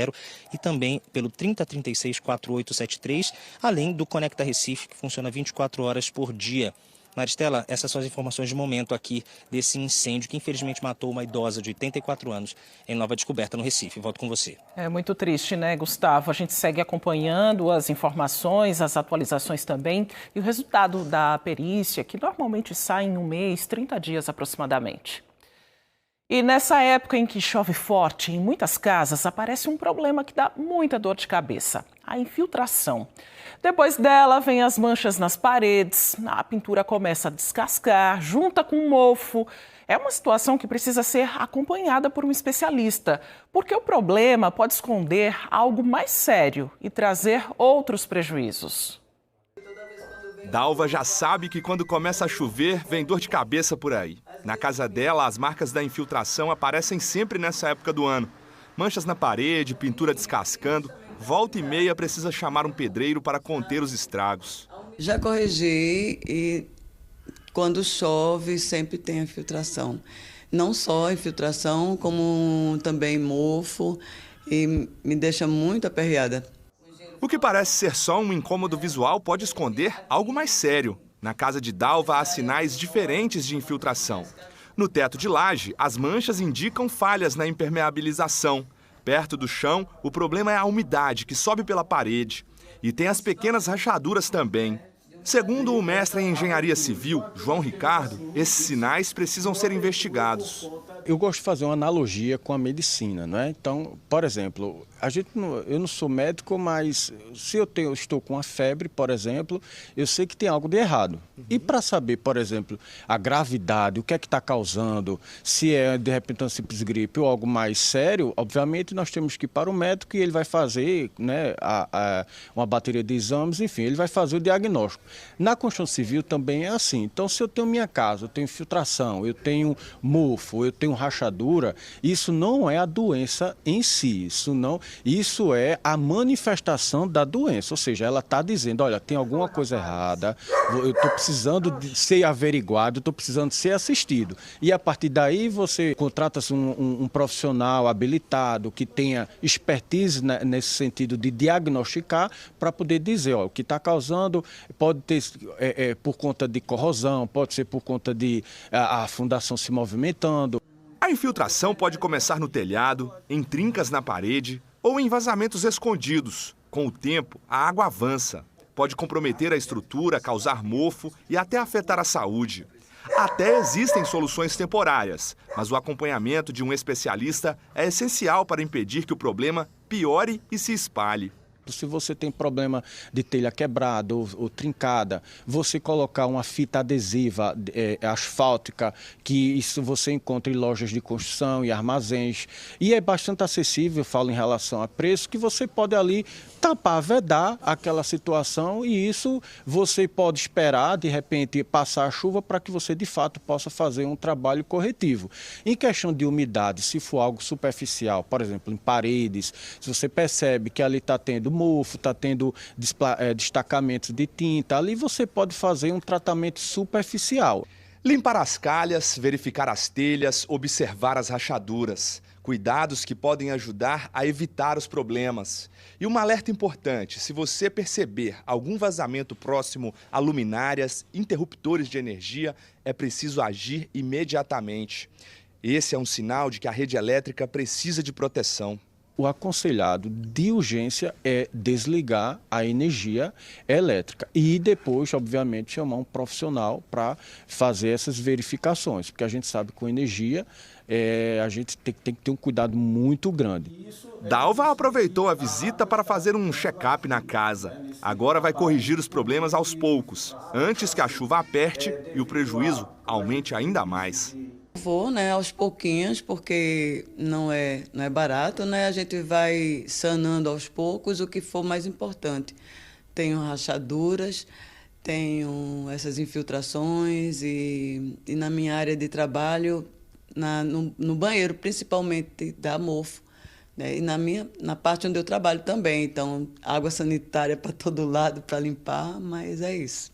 e também pelo 3036 4873, além do Conecta Recife, que funciona 24 horas por dia. Maristela, essas são as informações de momento aqui desse incêndio que infelizmente matou uma idosa de 84 anos em Nova Descoberta, no Recife. Volto com você. É muito triste, né, Gustavo? A gente segue acompanhando as informações, as atualizações também e o resultado da perícia, que normalmente sai em um mês, 30 dias aproximadamente. E nessa época em que chove forte, em muitas casas aparece um problema que dá muita dor de cabeça: a infiltração. Depois dela, vem as manchas nas paredes, a pintura começa a descascar, junta com mofo. É uma situação que precisa ser acompanhada por um especialista, porque o problema pode esconder algo mais sério e trazer outros prejuízos. Dalva já sabe que quando começa a chover, vem dor de cabeça por aí. Na casa dela, as marcas da infiltração aparecem sempre nessa época do ano. Manchas na parede, pintura descascando. Volta e meia precisa chamar um pedreiro para conter os estragos. Já corrigi e quando chove sempre tem infiltração. Não só infiltração, como também mofo, e me deixa muito aperreada. O que parece ser só um incômodo visual pode esconder algo mais sério. Na casa de Dalva há sinais diferentes de infiltração. No teto de laje, as manchas indicam falhas na impermeabilização. Perto do chão, o problema é a umidade que sobe pela parede. E tem as pequenas rachaduras também. Segundo o mestre em engenharia civil, João Ricardo, esses sinais precisam ser investigados. Eu gosto de fazer uma analogia com a medicina, não é? Então, por exemplo, eu não sou médico, mas se eu estou com uma febre, por exemplo, eu sei que tem algo de errado. E para saber, por exemplo, a gravidade, o que é que está causando, se é de repente uma simples gripe ou algo mais sério, obviamente nós temos que ir para o médico e ele vai fazer, né, uma bateria de exames, enfim, ele vai fazer o diagnóstico. Na construção civil também é assim. Então, se eu tenho minha casa, eu tenho infiltração, eu tenho mofo, eu tenho rachadura, isso não é a doença em si, isso é a manifestação da doença, ou seja, ela está dizendo, olha, tem alguma coisa errada, eu estou precisando de ser averiguado, estou precisando ser assistido. E a partir daí você contrata-se um profissional habilitado que tenha expertise nesse sentido de diagnosticar para poder dizer, ó, o que está causando pode ter por conta de corrosão, pode ser por conta de a fundação se movimentando. A infiltração pode começar no telhado, em trincas na parede ou em vazamentos escondidos. Com o tempo, a água avança. Pode comprometer a estrutura, causar mofo e até afetar a saúde. Até existem soluções temporárias, mas o acompanhamento de um especialista é essencial para impedir que o problema piore e se espalhe. Se você tem problema de telha quebrada ou trincada, você colocar uma fita adesiva asfáltica, que isso você encontra em lojas de construção e armazéns. E é bastante acessível, eu falo em relação a preço, que você pode ali tapar, vedar aquela situação e isso você pode esperar, de repente, passar a chuva para que você, de fato, possa fazer um trabalho corretivo. Em questão de umidade, se for algo superficial, por exemplo, em paredes, se você percebe que ali está tendo mofo, está tendo destacamentos de tinta, ali você pode fazer um tratamento superficial. Limpar as calhas, verificar as telhas, observar as rachaduras. Cuidados que podem ajudar a evitar os problemas. E um alerta importante, se você perceber algum vazamento próximo a luminárias, interruptores de energia, é preciso agir imediatamente. Esse é um sinal de que a rede elétrica precisa de proteção. O aconselhado de urgência é desligar a energia elétrica e depois, obviamente, chamar um profissional para fazer essas verificações, porque a gente sabe que com energia a gente tem que ter um cuidado muito grande. Dalva aproveitou a visita para fazer um check-up na casa. Agora vai corrigir os problemas aos poucos, antes que a chuva aperte e o prejuízo aumente ainda mais. Vou, né, aos pouquinhos, porque não é barato, né? A gente vai sanando aos poucos o que for mais importante. Tenho rachaduras, tenho essas infiltrações e na minha área de trabalho, no banheiro, principalmente, dá mofo. Né? E na parte onde eu trabalho também. Então, água sanitária para todo lado para limpar, mas é isso.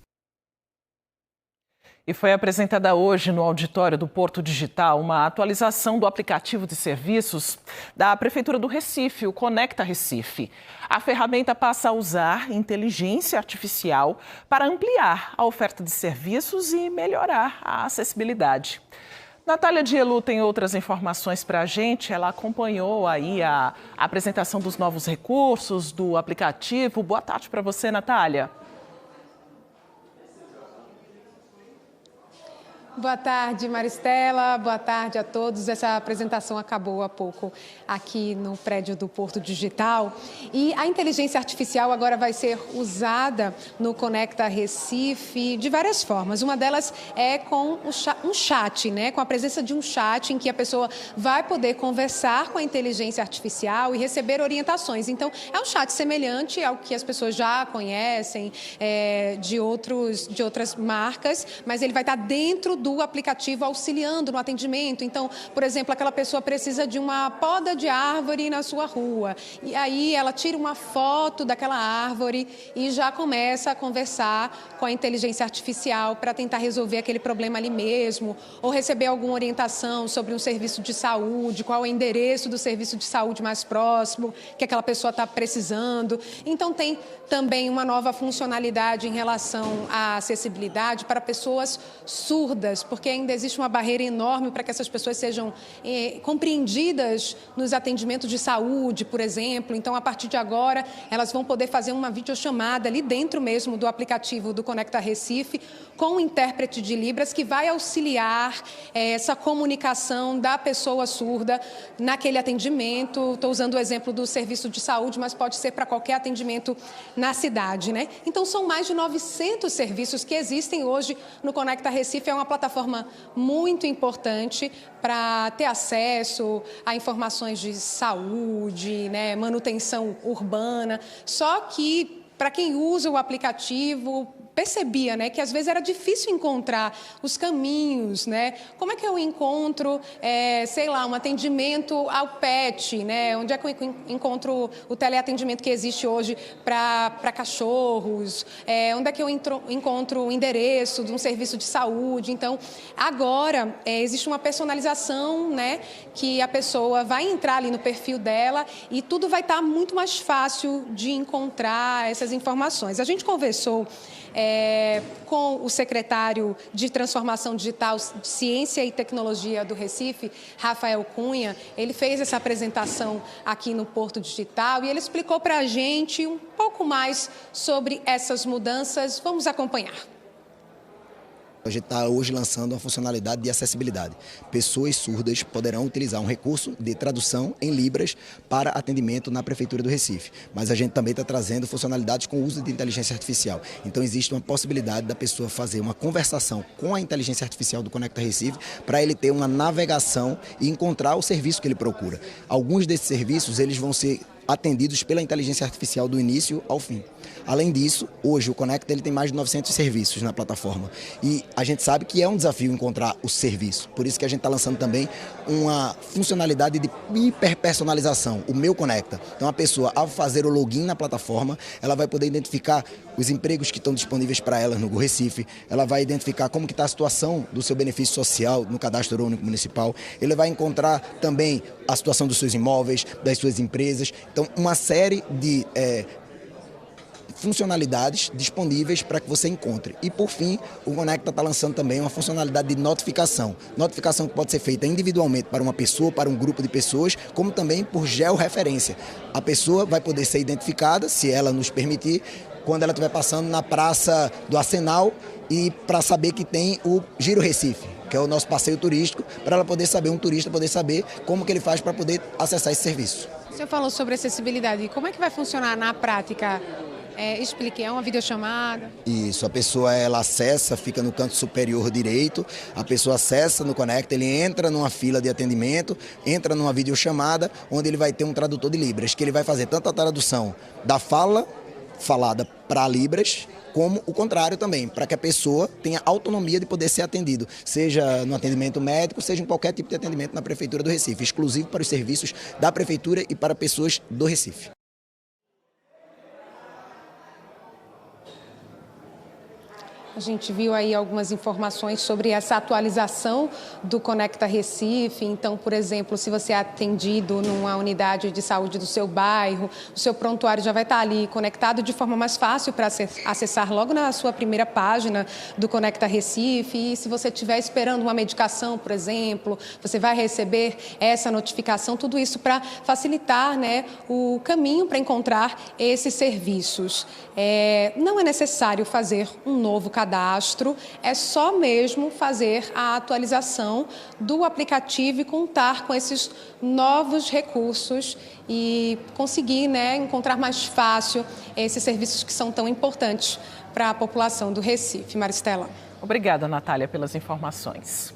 E foi apresentada hoje no auditório do Porto Digital uma atualização do aplicativo de serviços da Prefeitura do Recife, o Conecta Recife. A ferramenta passa a usar inteligência artificial para ampliar a oferta de serviços e melhorar a acessibilidade. Natália Dielu tem outras informações para a gente. Ela acompanhou aí a apresentação dos novos recursos do aplicativo. Boa tarde para você, Natália. Boa tarde, Maristela. Boa tarde a todos. Essa apresentação acabou há pouco aqui no prédio do Porto Digital. E a inteligência artificial agora vai ser usada no Conecta Recife de várias formas. Uma delas é com um chat, né? Com a presença de um chat em que a pessoa vai poder conversar com a inteligência artificial e receber orientações. Então, é um chat semelhante ao que as pessoas já conhecem de outras marcas, mas ele vai estar dentro do aplicativo auxiliando no atendimento. Então, por exemplo, aquela pessoa precisa de uma poda de árvore na sua rua. E aí ela tira uma foto daquela árvore e já começa a conversar com a inteligência artificial para tentar resolver aquele problema ali mesmo, ou receber alguma orientação sobre um serviço de saúde, qual é o endereço do serviço de saúde mais próximo que aquela pessoa está precisando. Então, tem também uma nova funcionalidade em relação à acessibilidade para pessoas surdas. atendidas, porque ainda existe uma barreira enorme para que essas pessoas sejam compreendidas nos atendimentos de saúde, por exemplo. Então, a partir de agora, elas vão poder fazer uma videochamada ali dentro mesmo do aplicativo do Conecta Recife, com um intérprete de Libras que vai auxiliar essa comunicação da pessoa surda naquele atendimento. Estou usando o exemplo do serviço de saúde, mas pode ser para qualquer atendimento na cidade, né? Então, são mais de 900 serviços que existem hoje no Conecta Recife. É uma plataforma muito importante para ter acesso a informações de saúde, né, manutenção urbana. Só que, para quem usa o aplicativo, percebia, né, que às vezes era difícil encontrar os caminhos, né? Como é que eu encontro, sei lá, um atendimento ao pet, né? Onde é que eu encontro o teleatendimento que existe hoje para cachorros? Onde é que eu encontro o endereço de um serviço de saúde? Então, agora existe uma personalização, né, que a pessoa vai entrar ali no perfil dela e tudo vai estar muito mais fácil de encontrar essas informações. A gente conversou com o secretário de Transformação Digital, Ciência e Tecnologia do Recife, Rafael Cunha. Ele fez essa apresentação aqui no Porto Digital e ele explicou para a gente um pouco mais sobre essas mudanças. Vamos acompanhar. A gente está hoje lançando uma funcionalidade de acessibilidade. Pessoas surdas poderão utilizar um recurso de tradução em Libras para atendimento na Prefeitura do Recife. Mas a gente também está trazendo funcionalidades com o uso de inteligência artificial. Então existe uma possibilidade da pessoa fazer uma conversação com a inteligência artificial do Conecta Recife para ele ter uma navegação e encontrar o serviço que ele procura. Alguns desses serviços eles vão ser atendidos pela inteligência artificial do início ao fim. Além disso, hoje o Conecta ele tem mais de 900 serviços na plataforma e a gente sabe que é um desafio encontrar o serviço. Por isso que a gente está lançando também uma funcionalidade de hiperpersonalização, o Meu Conecta. Então a pessoa, ao fazer o login na plataforma, ela vai poder identificar os empregos que estão disponíveis para ela no Recife, ela vai identificar como que está a situação do seu benefício social no Cadastro Único Municipal, ele vai encontrar também a situação dos seus imóveis, das suas empresas. Então, uma série de funcionalidades disponíveis para que você encontre. E, por fim, o Conecta está lançando também uma funcionalidade de notificação. Notificação que pode ser feita individualmente para uma pessoa, para um grupo de pessoas, como também por georreferência. A pessoa vai poder ser identificada, se ela nos permitir, quando ela estiver passando na Praça do Arsenal e para saber que tem o Giro Recife, que é o nosso passeio turístico, para ela poder saber, um turista poder saber como que ele faz para poder acessar esse serviço. O senhor falou sobre acessibilidade. Como é que vai funcionar na prática? Explique, é uma videochamada? Isso, a pessoa ela acessa, fica no canto superior direito, a pessoa acessa no Conecta, ele entra numa fila de atendimento, entra numa videochamada, onde ele vai ter um tradutor de Libras, que ele vai fazer tanto a tradução da fala falada para Libras, como o contrário também, para que a pessoa tenha autonomia de poder ser atendido, seja no atendimento médico, seja em qualquer tipo de atendimento na Prefeitura do Recife, exclusivo para os serviços da Prefeitura e para pessoas do Recife. A gente viu aí algumas informações sobre essa atualização do Conecta Recife. Então, por exemplo, se você é atendido numa unidade de saúde do seu bairro, o seu prontuário já vai estar ali conectado de forma mais fácil para acessar logo na sua primeira página do Conecta Recife. E se você estiver esperando uma medicação, por exemplo, você vai receber essa notificação, tudo isso para facilitar, né, o caminho para encontrar esses serviços. Não é necessário fazer um novo cadastro, é só mesmo fazer a atualização do aplicativo e contar com esses novos recursos e conseguir, né, encontrar mais fácil esses serviços que são tão importantes para a população do Recife. Maristela. Obrigada, Natália, pelas informações.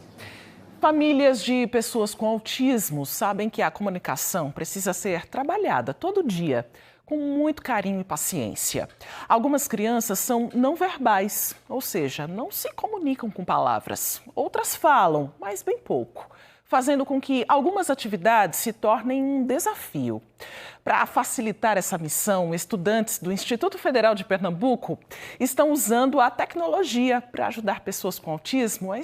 Famílias de pessoas com autismo sabem que a comunicação precisa ser trabalhada todo dia, com muito carinho e paciência. Algumas crianças são não verbais, ou seja, não se comunicam com palavras. Outras falam, mas bem pouco, fazendo com que algumas atividades se tornem um desafio. Para facilitar essa missão, estudantes do Instituto Federal de Pernambuco estão usando a tecnologia para ajudar pessoas com autismo a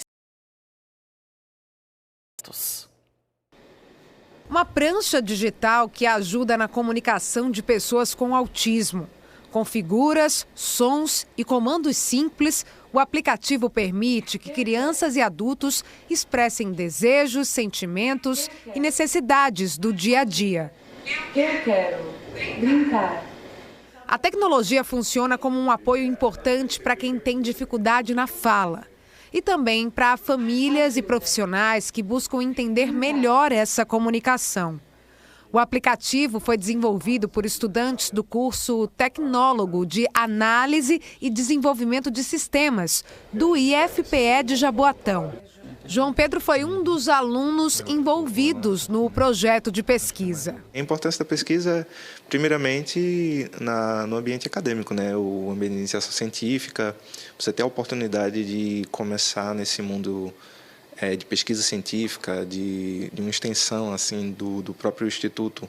uma prancha digital que ajuda na comunicação de pessoas com autismo. Com figuras, sons e comandos simples, o aplicativo permite que crianças e adultos expressem desejos, sentimentos e necessidades do dia a dia. Eu quero brincar. A tecnologia funciona como um apoio importante para quem tem dificuldade na fala. E também para famílias e profissionais que buscam entender melhor essa comunicação. O aplicativo foi desenvolvido por estudantes do curso Tecnólogo de Análise e Desenvolvimento de Sistemas, do IFPE de Jaboatão. João Pedro foi um dos alunos envolvidos no projeto de pesquisa. A importância da pesquisa, primeiramente, no ambiente acadêmico, né? O ambiente de iniciação científica, você ter a oportunidade de começar nesse mundo de pesquisa científica, de uma extensão assim, do próprio instituto,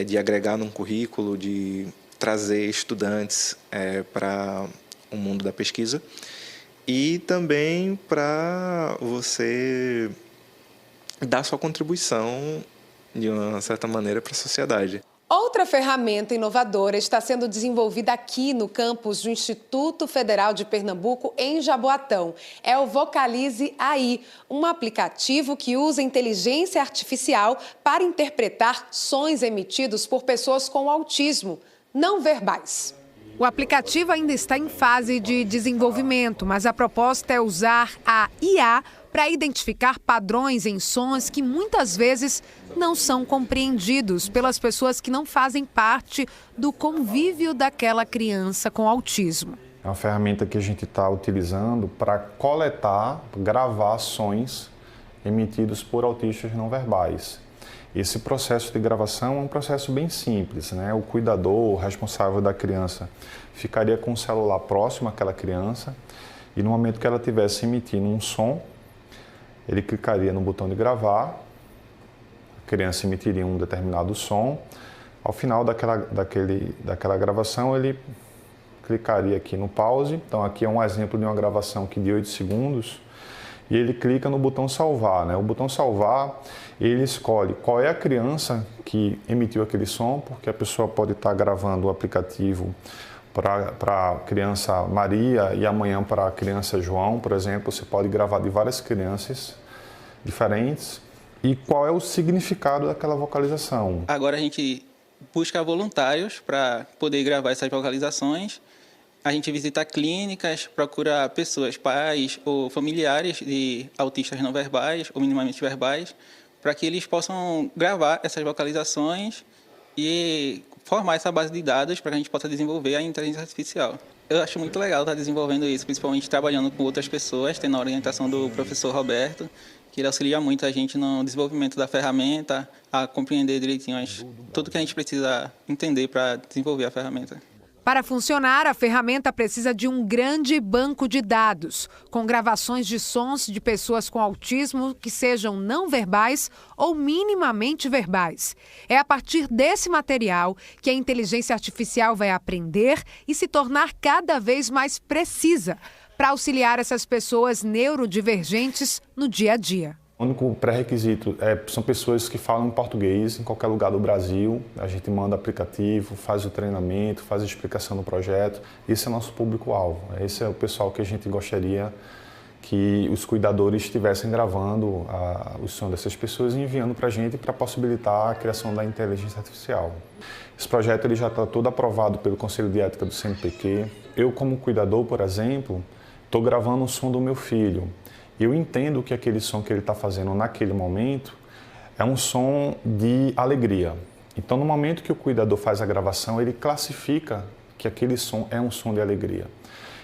de agregar num currículo, de trazer estudantes para o mundo da pesquisa e também para você dar sua contribuição, de uma certa maneira, para a sociedade. Outra ferramenta inovadora está sendo desenvolvida aqui no campus do Instituto Federal de Pernambuco, em Jaboatão. É o Vocalize AI, um aplicativo que usa inteligência artificial para interpretar sons emitidos por pessoas com autismo não verbais. O aplicativo ainda está em fase de desenvolvimento, mas a proposta é usar a IA para identificar padrões em sons que muitas vezes não são compreendidos pelas pessoas que não fazem parte do convívio daquela criança com autismo. É uma ferramenta que a gente está utilizando para coletar, gravar sons emitidos por autistas não verbais. Esse processo de gravação é um processo bem simples, né? O cuidador, o responsável da criança, ficaria com o celular próximo àquela criança e no momento que ela estivesse emitindo um som, ele clicaria no botão de gravar, a criança emitiria um determinado som. Ao final daquela gravação, ele clicaria aqui no pause. Então, aqui é um exemplo de uma gravação aqui de 8 segundos. E ele clica no botão salvar, né? O botão salvar, ele escolhe qual é a criança que emitiu aquele som, porque a pessoa pode estar gravando o aplicativo para a criança Maria e amanhã para a criança João, por exemplo. Você pode gravar de várias crianças diferentes. E qual é o significado daquela vocalização? Agora a gente busca voluntários para poder gravar essas vocalizações. A gente visita clínicas, procura pessoas, pais ou familiares de autistas não verbais ou minimamente verbais, para que eles possam gravar essas vocalizações e formar essa base de dados para que a gente possa desenvolver a inteligência artificial. Eu acho muito legal estar desenvolvendo isso, principalmente trabalhando com outras pessoas, tendo a orientação do professor Roberto, que ele auxilia muito a gente no desenvolvimento da ferramenta, a compreender direitinho tudo que a gente precisa entender para desenvolver a ferramenta. Para funcionar, a ferramenta precisa de um grande banco de dados, com gravações de sons de pessoas com autismo que sejam não verbais ou minimamente verbais. É a partir desse material que a inteligência artificial vai aprender e se tornar cada vez mais precisa para auxiliar essas pessoas neurodivergentes no dia a dia. O único pré-requisito são pessoas que falam português em qualquer lugar do Brasil. A gente manda aplicativo, faz o treinamento, faz a explicação do projeto. Esse é o nosso público-alvo. Esse é o pessoal que a gente gostaria que os cuidadores estivessem gravando o som dessas pessoas e enviando para a gente para possibilitar a criação da inteligência artificial. Esse projeto ele já está todo aprovado pelo Conselho de Ética do CNPq. Eu, como cuidador, por exemplo, estou gravando o som do meu filho. Eu entendo que aquele som que ele está fazendo naquele momento é um som de alegria. Então, no momento que o cuidador faz a gravação, ele classifica que aquele som é um som de alegria.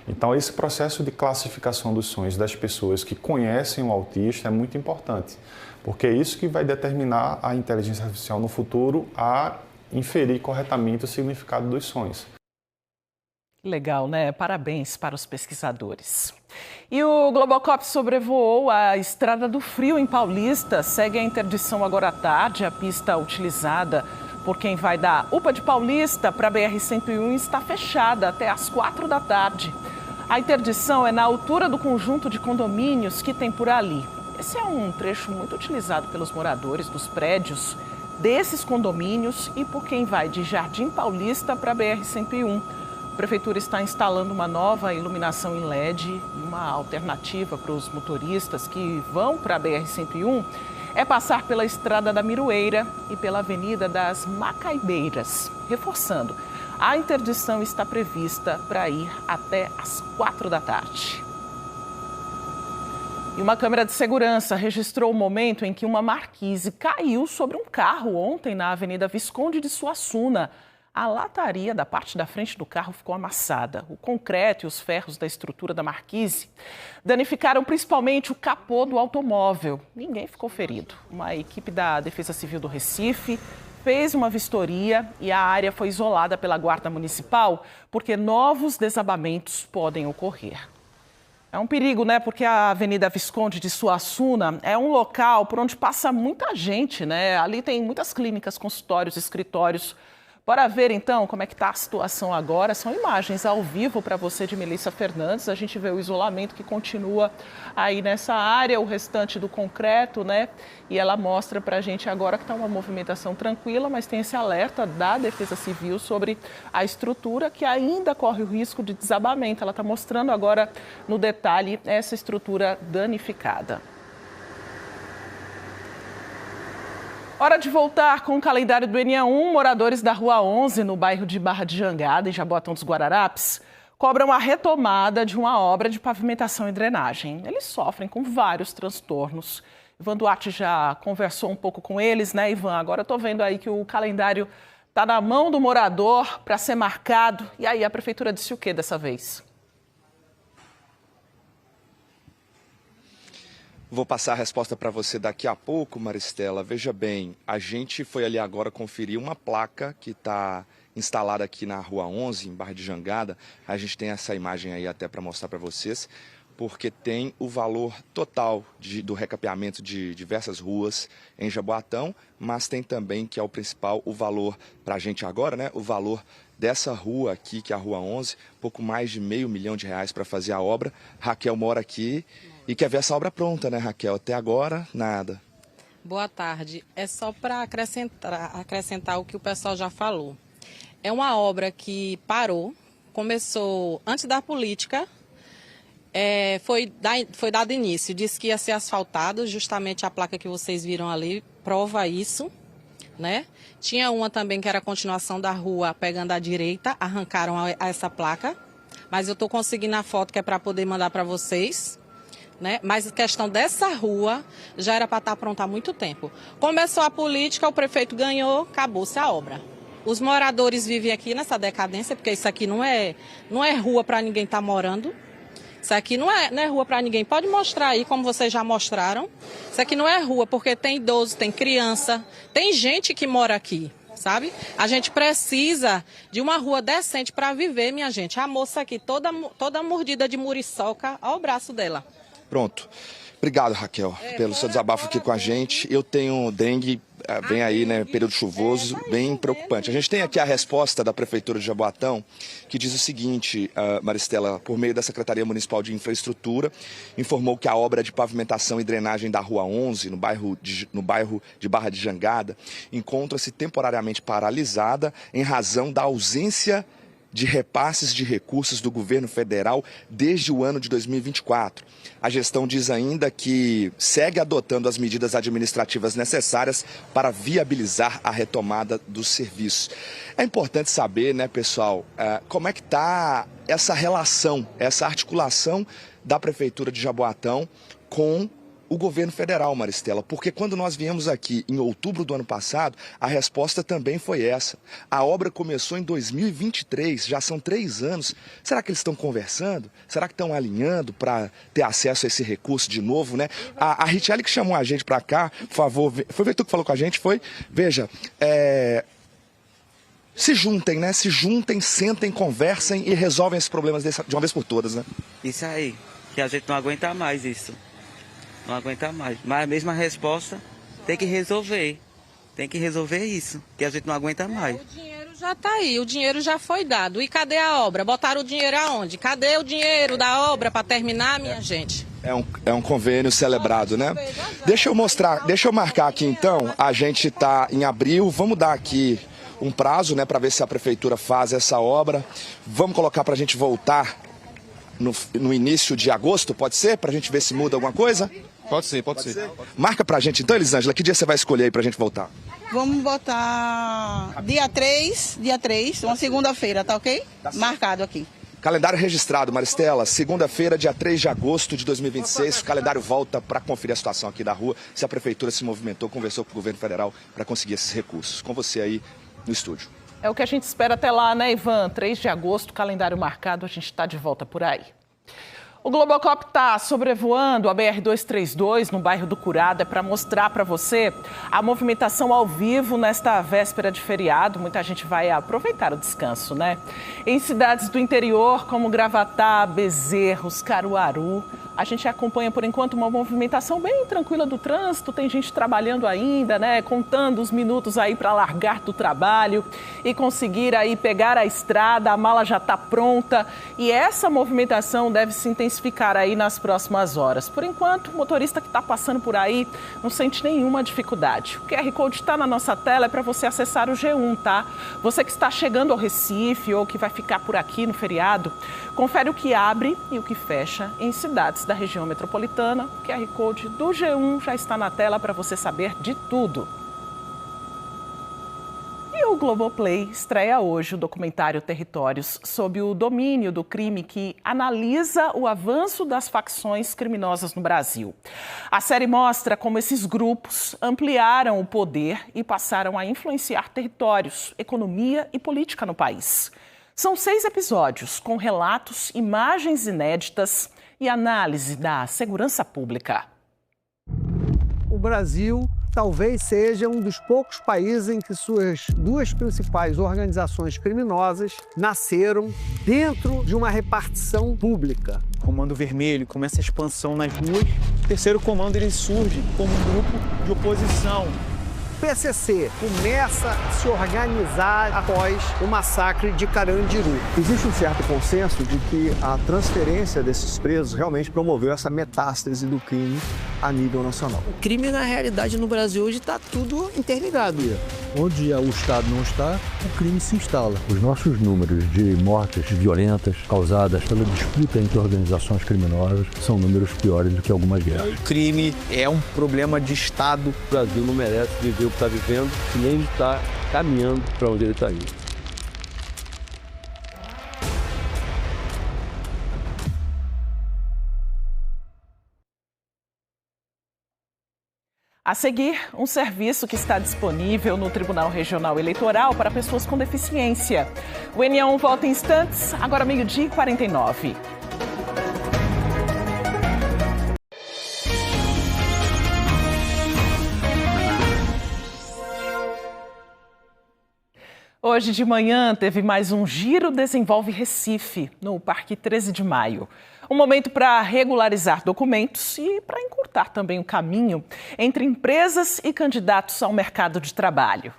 Então, esse processo de classificação dos sons das pessoas que conhecem o autista é muito importante, porque é isso que vai determinar a inteligência artificial no futuro a inferir corretamente o significado dos sons. Legal, né? Parabéns para os pesquisadores. E o Globocop sobrevoou a Estrada do Frio em Paulista. Segue a interdição agora à tarde. A pista utilizada por quem vai da UPA de Paulista para a BR-101 está fechada até às 4 da tarde. A interdição é na altura do conjunto de condomínios que tem por ali. Esse é um trecho muito utilizado pelos moradores dos prédios desses condomínios e por quem vai de Jardim Paulista para a BR-101. A Prefeitura está instalando uma nova iluminação em LED, uma alternativa para os motoristas que vão para a BR-101 é passar pela Estrada da Miroeira e pela Avenida das Macaibeiras. Reforçando, a interdição está prevista para ir até às 4 da tarde. E uma câmera de segurança registrou o momento em que uma marquise caiu sobre um carro ontem na Avenida Visconde de Suassuna. A lataria da parte da frente do carro ficou amassada. O concreto e os ferros da estrutura da marquise danificaram principalmente o capô do automóvel. Ninguém ficou ferido. Uma equipe da Defesa Civil do Recife fez uma vistoria e a área foi isolada pela Guarda Municipal porque novos desabamentos podem ocorrer. É um perigo, né? Porque a Avenida Visconde de Suassuna é um local por onde passa muita gente, né? Ali tem muitas clínicas, consultórios, escritórios. Bora ver, então, como é que está a situação agora. São imagens ao vivo para você de Melissa Fernandes. A gente vê o isolamento que continua aí nessa área, o restante do concreto, né? E ela mostra para a gente agora que está uma movimentação tranquila, mas tem esse alerta da Defesa Civil sobre a estrutura que ainda corre o risco de desabamento. Ela está mostrando agora no detalhe essa estrutura danificada. Hora de voltar com o calendário do NA1. Moradores da Rua 11, no bairro de Barra de Jangada, em Jaboatão dos Guararapes, cobram a retomada de uma obra de pavimentação e drenagem. Eles sofrem com vários transtornos. Ivan Duarte já conversou um pouco com eles, né, Ivan? Agora eu estou vendo aí que o calendário está na mão do morador para ser marcado. E aí, a prefeitura disse o que dessa vez? Vou passar a resposta para você daqui a pouco, Maristela. Veja bem, a gente foi ali agora conferir uma placa que está instalada aqui na Rua 11, em Barra de Jangada. A gente tem essa imagem aí até para mostrar para vocês, porque tem o valor total do recapeamento de diversas ruas em Jaboatão, mas tem também, que é o principal, o valor para a gente agora, né? O valor dessa rua aqui, que é a Rua 11, pouco mais de R$500 mil para fazer a obra. Raquel mora aqui e quer ver essa obra pronta, né, Raquel? Até agora, nada. Boa tarde. É só para acrescentar o que o pessoal já falou. É uma obra que parou, começou antes da política, foi dado início, disse que ia ser asfaltado, justamente a placa que vocês viram ali prova isso, né? Tinha uma também que era a continuação da rua pegando à direita, arrancaram essa placa, mas eu estou conseguindo a foto que é para poder mandar para vocês. Né? Mas a questão dessa rua já era para estar pronta há muito tempo. Começou a política, o prefeito ganhou, acabou-se a obra. Os moradores vivem aqui nessa decadência, porque isso aqui não é rua para ninguém estar morando. Isso aqui não é rua para ninguém. Pode mostrar aí, como vocês já mostraram. Isso aqui não é rua, porque tem idoso, tem criança, tem gente que mora aqui, sabe? A gente precisa de uma rua decente para viver, minha gente. A moça aqui toda mordida de muriçoca, olha o braço dela. Pronto. Obrigado, Raquel, pelo seu desabafo aqui com a gente. Eu tenho dengue, bem aí, né, período chuvoso, bem preocupante. A gente tem aqui a resposta da Prefeitura de Jaboatão, que diz o seguinte, Maristela, por meio da Secretaria Municipal de Infraestrutura, informou que a obra de pavimentação e drenagem da Rua 11, no bairro de Barra de Jangada, encontra-se temporariamente paralisada em razão da ausência de repasses de recursos do governo federal desde o ano de 2024. A gestão diz ainda que segue adotando as medidas administrativas necessárias para viabilizar a retomada dos serviços. É importante saber, né, pessoal, como é que está essa relação, essa articulação da Prefeitura de Jaboatão com o governo federal, Maristela, porque quando nós viemos aqui em outubro do ano passado, a resposta também foi essa. A obra começou em 2023, já são 3 anos. Será que eles estão conversando? Será que estão alinhando para ter acesso a esse recurso de novo, né? A Richelle que chamou a gente para cá, por favor, foi tu que falou com a gente, foi? Veja, se juntem, né? Se juntem, sentem, conversem e resolvem esses problemas de uma vez por todas, né? Isso aí, que a gente não aguenta mais isso. Não aguenta mais. Mas a mesma resposta tem que resolver. Tem que resolver isso, que a gente não aguenta mais. O dinheiro já está aí, o dinheiro já foi dado. E cadê a obra? Botaram o dinheiro aonde? Cadê o dinheiro da obra para terminar, minha gente? É um convênio celebrado, né? Deixa eu marcar aqui então, a gente está em abril, vamos dar aqui um prazo, né, para ver se a prefeitura faz essa obra. Vamos colocar para a gente voltar no início de agosto, pode ser? Para a gente ver se muda alguma coisa? Pode ser. Marca pra gente então, Elisângela, que dia você vai escolher aí pra gente voltar? Vamos botar dia 3, uma segunda-feira, tá ok? Marcado aqui. Calendário registrado, Maristela, segunda-feira, dia 3 de agosto de 2026, o calendário volta para conferir a situação aqui da rua, se a prefeitura se movimentou, conversou com o governo federal para conseguir esses recursos. Com você aí no estúdio. É o que a gente espera até lá, né, Ivan? 3 de agosto, calendário marcado, a gente está de volta por aí. O Globocop está sobrevoando a BR-232 no bairro do Curado. É para mostrar para você a movimentação ao vivo nesta véspera de feriado. Muita gente vai aproveitar o descanso, né? Em cidades do interior como Gravatá, Bezerros, Caruaru, a gente acompanha por enquanto uma movimentação bem tranquila do trânsito. Tem gente trabalhando ainda, né? Contando os minutos aí para largar do trabalho e conseguir aí pegar a estrada. A mala já está pronta e essa movimentação deve se intensificar aí nas próximas horas. Por enquanto, o motorista que está passando por aí não sente nenhuma dificuldade. O QR Code está na nossa tela, é para você acessar o G1, tá? Você que está chegando ao Recife ou que vai ficar por aqui no feriado, confere o que abre e o que fecha em cidades da região metropolitana. O QR Code do G1 já está na tela para você saber de tudo. E o Globoplay estreia hoje o documentário Territórios, sob o domínio do crime, que analisa o avanço das facções criminosas no Brasil. A série mostra como esses grupos ampliaram o poder e passaram a influenciar territórios, economia e política no país. São 6 episódios com relatos, imagens inéditas e análise da segurança pública. O Brasil talvez seja um dos poucos países em que suas 2 principais organizações criminosas nasceram dentro de uma repartição pública. O Comando Vermelho começa a expansão nas ruas. O terceiro comando ele surge como um grupo de oposição. O PCC começa a se organizar após o massacre de Carandiru. Existe um certo consenso de que a transferência desses presos realmente promoveu essa metástase do crime a nível nacional. O crime, na realidade, no Brasil hoje está tudo interligado. Onde o Estado não está, o crime se instala. Os nossos números de mortes violentas causadas pela disputa entre organizações criminosas são números piores do que algumas guerras. O crime é um problema de Estado. O Brasil não merece viver o que está vivendo, se nem está caminhando para onde ele está indo. A seguir, um serviço que está disponível no Tribunal Regional Eleitoral para pessoas com deficiência. O NA1 volta em instantes, agora 12h49. Hoje de manhã teve mais um Giro Desenvolve Recife, no Parque 13 de Maio. Um momento para regularizar documentos e para encurtar também o caminho entre empresas e candidatos ao mercado de trabalho.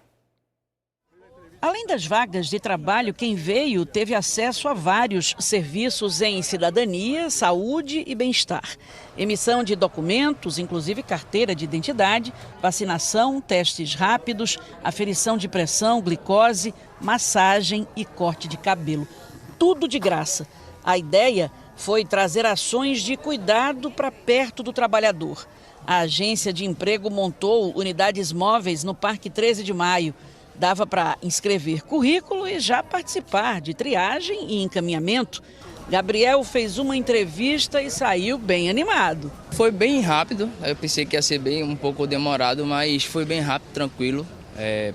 Além das vagas de trabalho, quem veio teve acesso a vários serviços em cidadania, saúde e bem-estar. Emissão de documentos, inclusive carteira de identidade, vacinação, testes rápidos, aferição de pressão, glicose, massagem e corte de cabelo. Tudo de graça. A ideia foi trazer ações de cuidado para perto do trabalhador. A agência de emprego montou unidades móveis no Parque 13 de Maio. Dava para inscrever currículo e já participar de triagem e encaminhamento. Gabriel fez uma entrevista e saiu bem animado. Foi bem rápido, eu pensei que ia ser um pouco demorado, mas foi bem rápido, tranquilo.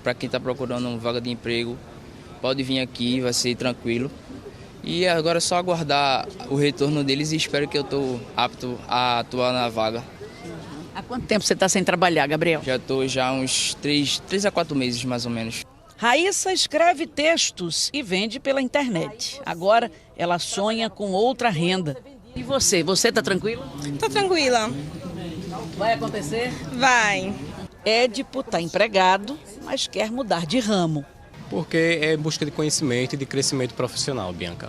Para quem está procurando uma vaga de emprego, pode vir aqui, vai ser tranquilo. E agora é só aguardar o retorno deles e espero que eu estou apto a atuar na vaga. Há quanto tempo você está sem trabalhar, Gabriel? Já estou uns 3 a 4 meses, mais ou menos. Raíssa escreve textos e vende pela internet. Agora ela sonha com outra renda. E você? Você está tranquila? Estou tranquila. Vai acontecer? Vai. Édipo está empregado, mas quer mudar de ramo. Porque é busca de conhecimento e de crescimento profissional, Bianca.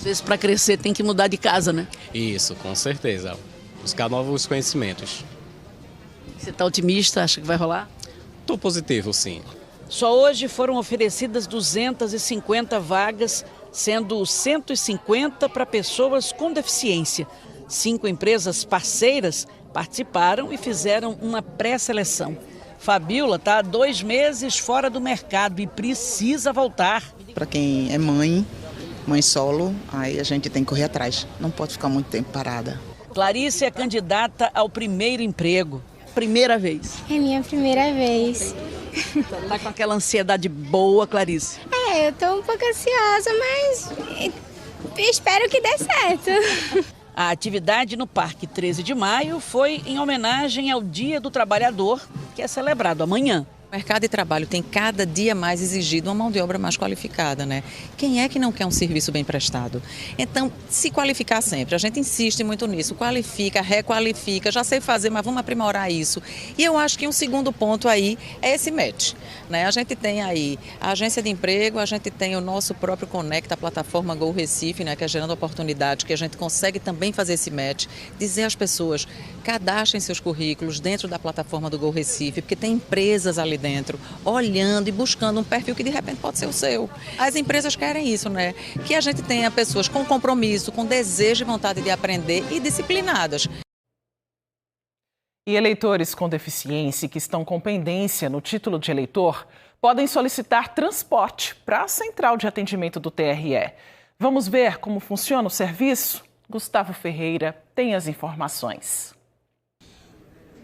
Às vezes, para crescer, tem que mudar de casa, né? Isso, com certeza. Buscar novos conhecimentos. Você está otimista? Acha que vai rolar? Estou positivo, sim. Só hoje foram oferecidas 250 vagas, sendo 150 para pessoas com deficiência. 5 empresas parceiras participaram e fizeram uma pré-seleção. Fabiola está há 2 meses fora do mercado e precisa voltar. Para quem é mãe solo, aí a gente tem que correr atrás. Não pode ficar muito tempo parada. Clarice é candidata ao primeiro emprego. Primeira vez. É minha primeira vez. Tá com aquela ansiedade boa, Clarice? Eu tô um pouco ansiosa, mas espero que dê certo. A atividade no Parque 13 de Maio foi em homenagem ao Dia do Trabalhador, que é celebrado amanhã. O mercado de trabalho tem cada dia mais exigido uma mão de obra mais qualificada, né? Quem é que não quer um serviço bem prestado? Então, se qualificar sempre, a gente insiste muito nisso, qualifica, requalifica, já sei fazer, mas vamos aprimorar isso. E eu acho que um segundo ponto aí é esse match, né? A gente tem aí a agência de emprego, a gente tem o nosso próprio Conecta, a plataforma Go Recife, né? Que é gerando oportunidades, que a gente consegue também fazer esse match, dizer às pessoas, cadastrem seus currículos dentro da plataforma do Go Recife, porque tem empresas ali dentro, olhando e buscando um perfil que de repente pode ser o seu. As empresas querem isso, né? Que a gente tenha pessoas com compromisso, com desejo e vontade de aprender e disciplinadas. E eleitores com deficiência que estão com pendência no título de eleitor podem solicitar transporte para a central de atendimento do TRE. Vamos ver como funciona o serviço? Gustavo Ferreira tem as informações.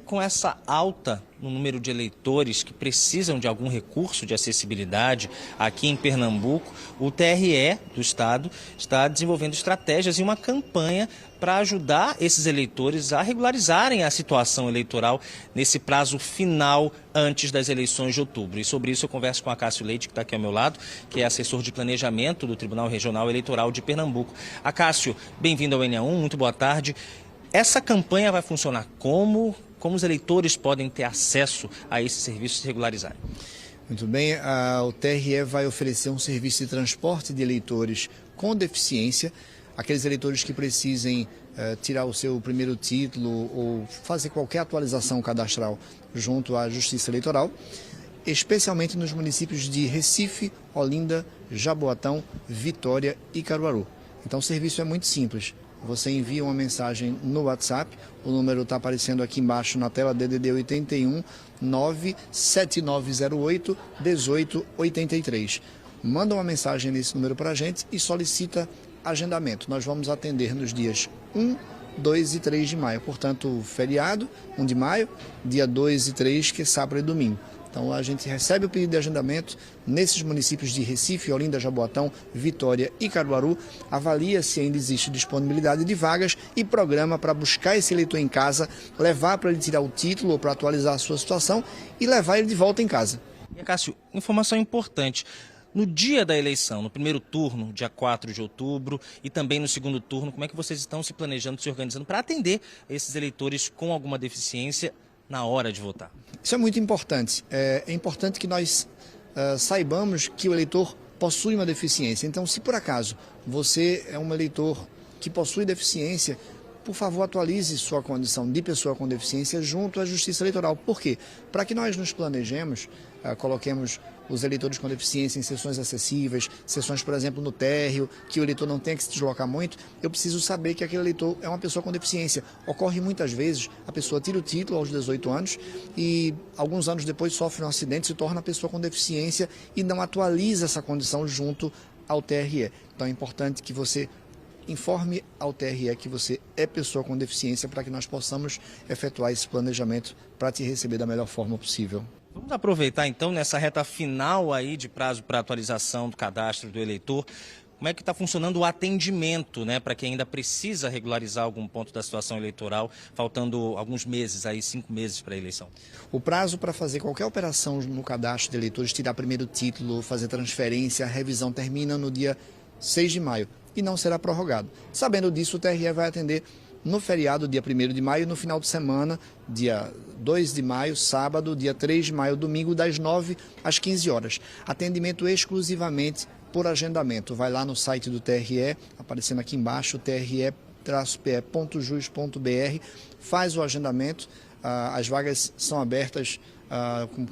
Com essa alta no número de eleitores que precisam de algum recurso de acessibilidade aqui em Pernambuco, o TRE do Estado está desenvolvendo estratégias e uma campanha para ajudar esses eleitores a regularizarem a situação eleitoral nesse prazo final antes das eleições de outubro. E sobre isso eu converso com a Cássio Leite, que está aqui ao meu lado, que é assessor de planejamento do Tribunal Regional Eleitoral de Pernambuco. Cássio, bem-vindo ao NA1, muito boa tarde. Essa campanha vai funcionar como os eleitores podem ter acesso a esse serviço se regularizarem? Muito bem, o TRE vai oferecer um serviço de transporte de eleitores com deficiência, aqueles eleitores que precisem tirar o seu primeiro título ou fazer qualquer atualização cadastral junto à Justiça Eleitoral, especialmente nos municípios de Recife, Olinda, Jaboatão, Vitória e Caruaru. Então o serviço é muito simples. Você envia uma mensagem no WhatsApp, o número está aparecendo aqui embaixo na tela, DDD 81 97908 1883. Manda uma mensagem nesse número para a gente e solicita agendamento. Nós vamos atender nos dias 1, 2 e 3 de maio, portanto, feriado, 1 de maio, dia 2 e 3, que é sábado e domingo. Então a gente recebe o pedido de agendamento nesses municípios de Recife, Olinda, Jaboatão, Vitória e Caruaru, avalia se ainda existe disponibilidade de vagas e programa para buscar esse eleitor em casa, levar para ele tirar o título ou para atualizar a sua situação e levar ele de volta em casa. E, Cássio, informação importante. No dia da eleição, no primeiro turno, dia 4 de outubro, e também no segundo turno, como é que vocês estão se planejando, se organizando para atender esses eleitores com alguma deficiência na hora de votar? Isso é muito importante. É importante que nós saibamos que o eleitor possui uma deficiência. Então, se por acaso você é um eleitor que possui deficiência, por favor, atualize sua condição de pessoa com deficiência junto à Justiça Eleitoral. Por quê? Para que nós nos planejemos, coloquemos os eleitores com deficiência em sessões acessíveis, sessões, por exemplo, no térreo, que o eleitor não tenha que se deslocar muito, eu preciso saber que aquele eleitor é uma pessoa com deficiência. Ocorre muitas vezes, a pessoa tira o título aos 18 anos e alguns anos depois sofre um acidente, se torna pessoa com deficiência e não atualiza essa condição junto ao TRE. Então é importante que você informe ao TRE que você é pessoa com deficiência para que nós possamos efetuar esse planejamento para te receber da melhor forma possível. Vamos aproveitar então nessa reta final aí de prazo para atualização do cadastro do eleitor. Como é que está funcionando o atendimento, né, para quem ainda precisa regularizar algum ponto da situação eleitoral, faltando alguns meses, aí 5 meses para a eleição? O prazo para fazer qualquer operação no cadastro de eleitores, tirar primeiro título, fazer transferência, a revisão termina no dia 6 de maio e não será prorrogado. Sabendo disso, o TRE vai atender no feriado, dia 1º de maio, no final de semana, dia 2 de maio, sábado, dia 3 de maio, domingo, das 9 às 15 horas. Atendimento exclusivamente por agendamento. Vai lá no site do TRE, aparecendo aqui embaixo, tre-pe.jus.br, faz o agendamento. As vagas são abertas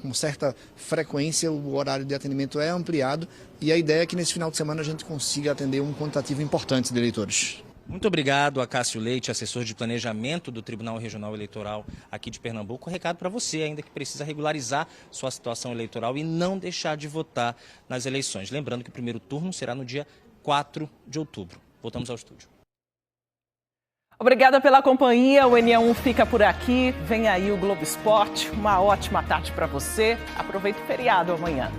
com certa frequência, o horário de atendimento é ampliado e a ideia é que nesse final de semana a gente consiga atender um quantitativo importante de eleitores. Muito obrigado a Cássio Leite, assessor de planejamento do Tribunal Regional Eleitoral aqui de Pernambuco. Um recado para você ainda que precisa regularizar sua situação eleitoral e não deixar de votar nas eleições. Lembrando que o primeiro turno será no dia 4 de outubro. Voltamos ao estúdio. Obrigada pela companhia, o NE1 fica por aqui. Vem aí o Globo Esporte. Uma ótima tarde para você. Aproveite o feriado amanhã.